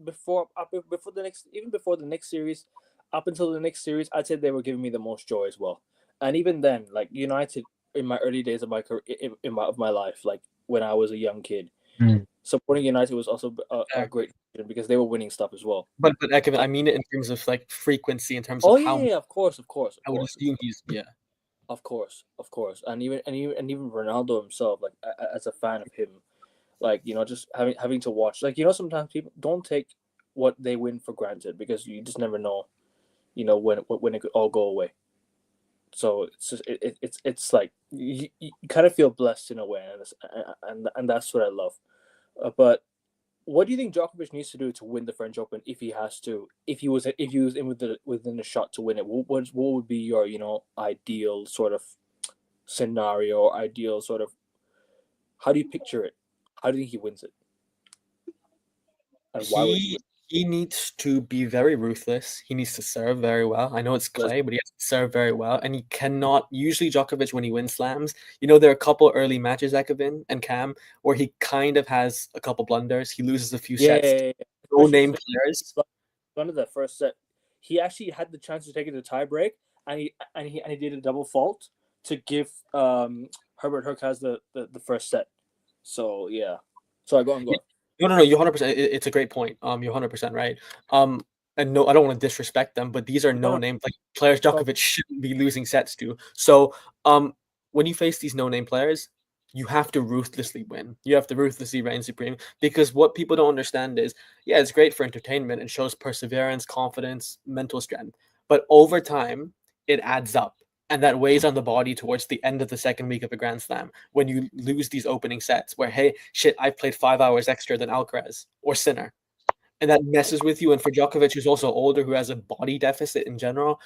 Before the next series, up until the next series, I'd say they were giving me the most joy as well. And even then, like United, in my early days of my career, of my life, like when I was a young kid, Mm. supporting United was also a great decision because they were winning stuff as well. But Kevin, I mean it in terms of like frequency, in terms Oh of how yeah, of course, I would assume he's of course, and even Ronaldo himself, like as a fan of him, like just having to watch, like sometimes people don't take what they win for granted because you just never know, when it could all go away. So it's just it's like you kind of feel blessed in a way, and that's what I love. But what do you think Djokovic needs to do to win the French Open if he has to? If he was in within a shot to win it, what would be your ideal sort of scenario, or ideal sort of, how do you picture it? How do you think he wins it? And why would he win? he needs to be very ruthless. He needs to serve very well. I know it's clay, but he has to serve very well. And he cannot. Usually, Djokovic, when he wins slams, there are a couple early matches, Ekevin and Cam, where he kind of has a couple blunders. He loses a few sets. Yeah. No name players. One of the first set, he actually had the chance to take it to tie break, and he did a double fault to give Herbert Hurkacz the first set. So yeah. Sorry, go on. No, you're 100%. It's a great point. You're 100% right. And no, I don't want to disrespect them, but these are no-name like players Djokovic shouldn't be losing sets to. So, when you face these no-name players, you have to ruthlessly win. You have to ruthlessly reign supreme, because what people don't understand is, yeah, it's great for entertainment and shows perseverance, confidence, mental strength, but over time, it adds up. And that weighs on the body towards the end of the second week of a Grand Slam when you lose these opening sets where, hey, shit, I've played 5 hours extra than Alcaraz or Sinner. And that messes with you. And for Djokovic, who's also older, who has a body deficit in general,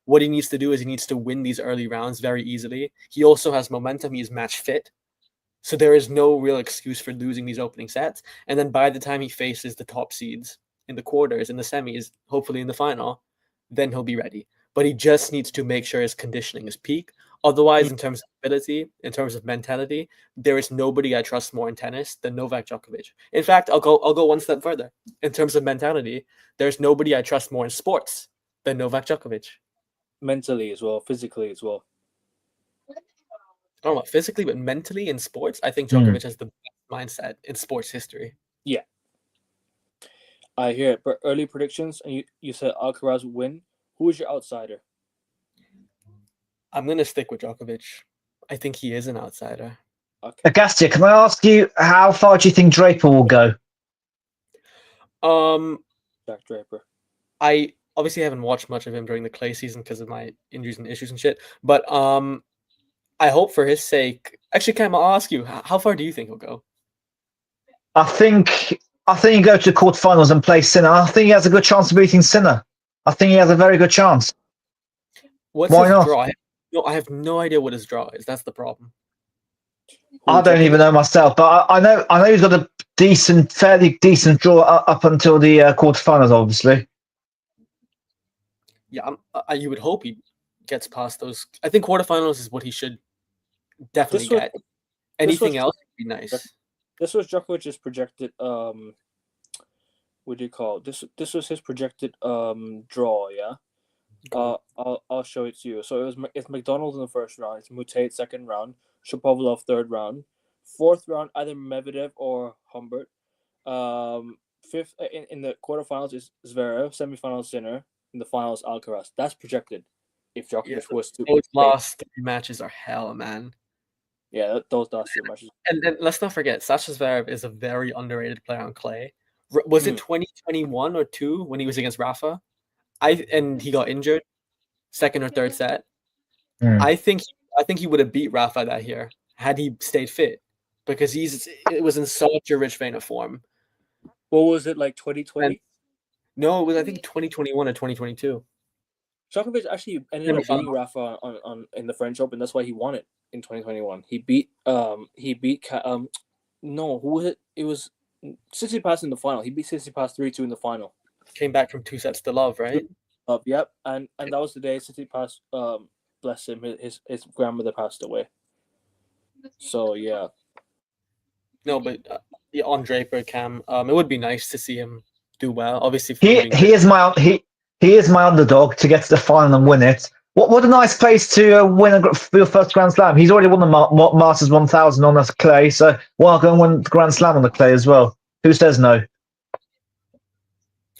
what he needs to do is he needs to win these early rounds very easily. He also has momentum. He's match fit. So there is no real excuse for losing these opening sets. And then by the time he faces the top seeds in the quarters, in the semis, hopefully in the final, then he'll be ready. But he just needs to make sure his conditioning is peak. Otherwise, in terms of ability, in terms of mentality, there is nobody I trust more in tennis than Novak Djokovic. In fact, I'll go one step further. In terms of mentality, there's nobody I trust more in sports than Novak Djokovic. Mentally as well, physically as well. I don't know, physically, but mentally in sports, I think Djokovic has the best mindset in sports history. Yeah. I hear it. But early predictions, and you said Alcaraz would win. Who is your outsider? I'm going to stick with Djokovic. I think he is an outsider. Okay. Agastia, can I ask you, how far do you think Draper will go? Jack Draper. I obviously haven't watched much of him during the clay season because of my injuries and issues and shit. But I hope for his sake. Actually, Cam, I'll ask you, how far do you think he'll go? I think he go to the quarterfinals and play Sinner. I think he has a good chance of beating Sinner. I think he has a very good chance. What's Why his not? draw? I have no idea what his draw is. That's the problem. I don't even know myself, but I know he's got a fairly decent draw up until the quarterfinals, obviously. Yeah, you would hope he gets past those. I think quarterfinals is what he should definitely get. Anything else would be nice. This was Djokovic's projected. What do you call it? This was his projected draw. Yeah. I'll show it to you. So it's McDonald in the first round. It's Mutate second round. Shapovalov third round. Fourth round, either Medvedev or Humbert. Fifth in the quarterfinals is Zverev. Semifinals Sinner. In the finals Alcaraz. That's projected. If Djokovic was to those last 3 matches are hell, man. Yeah, those last 3 matches. And then let's not forget, Sasha Zverev is a very underrated player on clay. Was it 2021 or 2 when he was against Rafa? And he got injured, second or third set. I think he would have beat Rafa that year had he stayed fit, because it was in such a rich vein of form. What was it, like 2020? No, it was I think 2021 or 2022. Djokovic actually ended up beating Rafa on in the French Open. That's why he won it in 2021. He beat no, who was it? It was Tsitsipas in the final. He beat Tsitsipas 3-2 in the final. Came back from 2 sets to love, right? Yep, and that was the day Tsitsipas, bless him, his grandmother passed away. So yeah. No, but on Draper, Cam, it would be nice to see him do well. Obviously, he is my He is my underdog to get to the final and win it. What a nice place to win your first Grand Slam. He's already won the Masters 1000 on the clay, so why not go and win the Grand Slam on the clay as well? Who says no?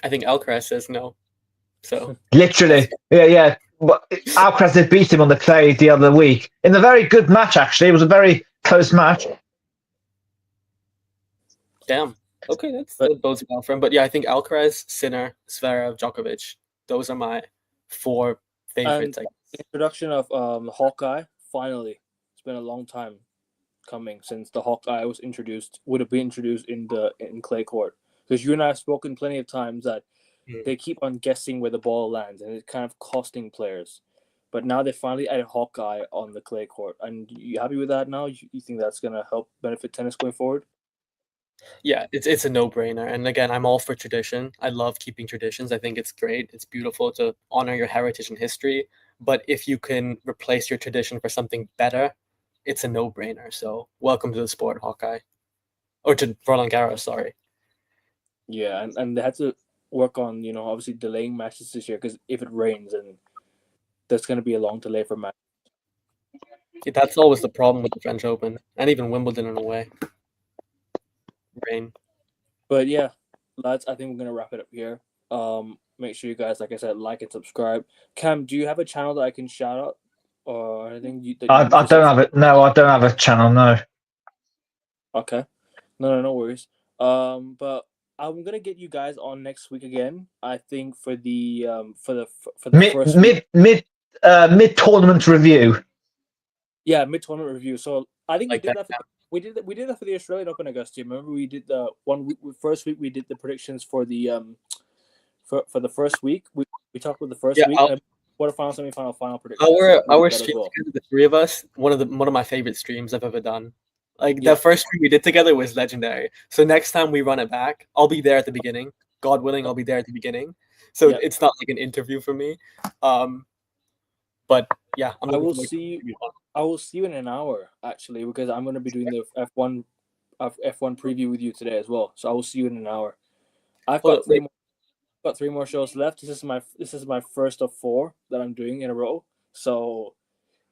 I think Alcaraz says no. So literally, yeah. But Alcaraz did beat him on the clay the other week in a very good match. Actually, it was a very close match. damn. Okay, that bodes well for him. But yeah, I think Alcaraz, Sinner, Zverev, Djokovic. Those are my 4 favorites. And the introduction of Hawkeye, finally. It's been a long time coming since the Hawkeye would have been introduced in clay court. Because you and I have spoken plenty of times that they keep on guessing where the ball lands, and it's kind of costing players. But now they finally added Hawkeye on the clay court. And you happy with that now? You think that's going to help benefit tennis going forward? Yeah, it's a no-brainer. And again, I'm all for tradition. I love keeping traditions. I think it's great. It's beautiful to honor your heritage and history. But if you can replace your tradition for something better, it's a no-brainer. So welcome to the sport, Hawkeye. Or to Roland Garros, sorry. Yeah, and they had to work on, obviously delaying matches this year, because if it rains, and there's going to be a long delay for matches. That's always the problem with the French Open, and even Wimbledon in a way. Rain. But yeah, lads, I think we're going to wrap it up here. Make sure you guys, like I said, like and subscribe. Cam, do you have a channel that I can shout out or anything? I don't have it. No, I don't have a channel. No. Okay. No worries. But I'm gonna get you guys on next week again. I think for the first mid tournament review. Yeah, mid tournament review. So I think Like we did that for the Australian Open, Augusta. Remember, we did the first week. We did the predictions for the for the first week. We talked about the first week. Quarterfinal, semifinal, final predictions. Our stream together, the 3 of us, one of my favorite streams I've ever done. Like the first stream we did together was legendary. So next time we run it back, I'll be there at the beginning. God willing, I'll be there at the beginning. So it's not like an interview for me. But yeah, I will see you in an hour actually, because I'm going to be doing the F1 preview with you today as well. So I will see you in an hour. I've got 3 more shows left. This is my first of 4 that I'm doing in a row. So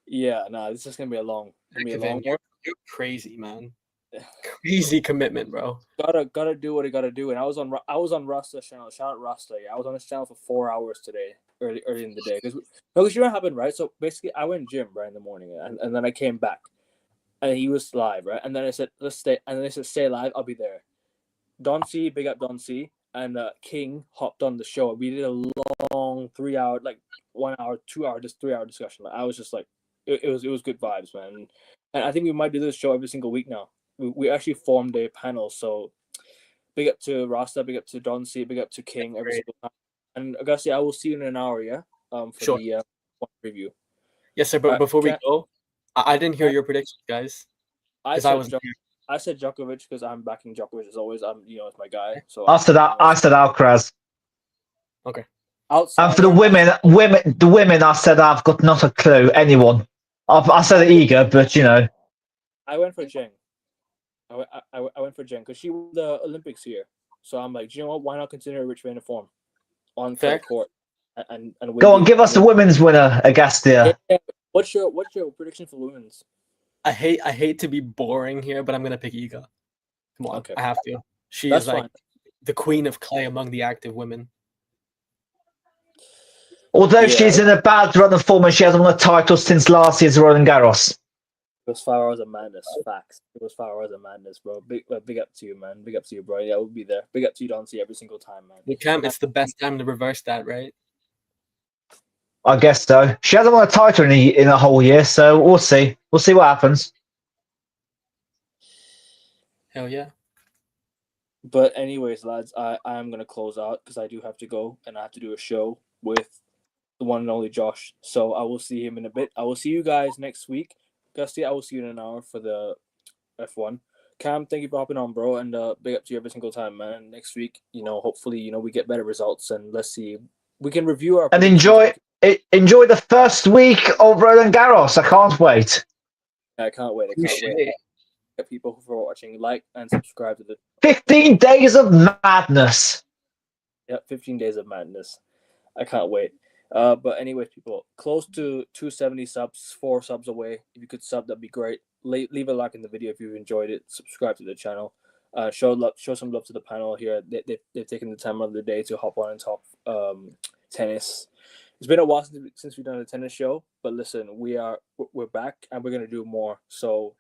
yeah, this is gonna be a long one. You're crazy, man. Crazy commitment, bro. Gotta do what I gotta do. And I was on Rasta's channel. Shout out Rasta. Yeah, I was on his channel for 4 hours today, early in the day. Because you know what happened, right? So basically, I went gym right in the morning, and then I came back, and he was live, right? And then I said, let's stay. And then I said, stay live. I'll be there. Don C, big up Don C, and King hopped on the show. We did a long 3 hour, like 1 hour, 2 hour, just 3 hour discussion. I was just like, it was good vibes, man. And I think we might do this show every single week now. We actually formed a panel, so big up to Rasta, big up to Don C, big up to King every single time. And Augusta, I will see you in an hour, yeah? For the preview. Yes, sir. But before we go, I didn't hear your predictions, guys. I said Djokovic because I'm backing Djokovic as always. It's my guy. So I said Alcaraz. Okay. And for the women, I said I've got not a clue. Anyone. I said Iga, but I went for Zheng. I went for Jen because she won the Olympics here. So I'm like, you know what? Why not consider a rich vein of form on fair court and go on, give us the women's winner, Agustia. Yeah. What's your prediction for women's? I hate to be boring here, but I'm gonna pick Iga. Come on, okay. I have to. She is like the queen of clay among the active women. Although she's in a bad run of form and she hasn't won a title since last year's Roland Garros. It was 5 hours of madness. Facts. It was 5 hours of madness, bro. Big up to you, man. Big up to you, bro. Yeah, we'll be there. Big up to you, Don C, every single time, man. Cam, it's the best time to reverse that, right? I guess so. She hasn't won a title in a whole year, so we'll see. We'll see what happens. Hell yeah. But anyways, lads, I am gonna close out because I do have to go and I have to do a show with the one and only Josh. So I will see him in a bit. I will see you guys next week. Gusty, I will see you in an hour for the F1. Cam, thank you for hopping on, bro, and big up to you every single time, man. Next week, hopefully, we get better results, and let's see, we can review our... And enjoy the first week of Roland Garros. I can't wait. I can't wait. People for watching, like and subscribe to the 15 days of madness. Yep, 15 days of madness. I can't wait. But anyways, people, close to 270 subs, 4 subs away. If you could sub, that'd be great. Leave a like in the video if you've enjoyed it. Subscribe to the channel. Show some love to the panel here. They've taken the time of the day to hop on and talk tennis. It's been a while since we've done a tennis show, but listen, we're back and we're gonna do more. So,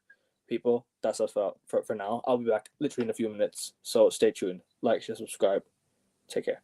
people, that's us for now. I'll be back literally in a few minutes. So stay tuned. Like, share, subscribe. Take care.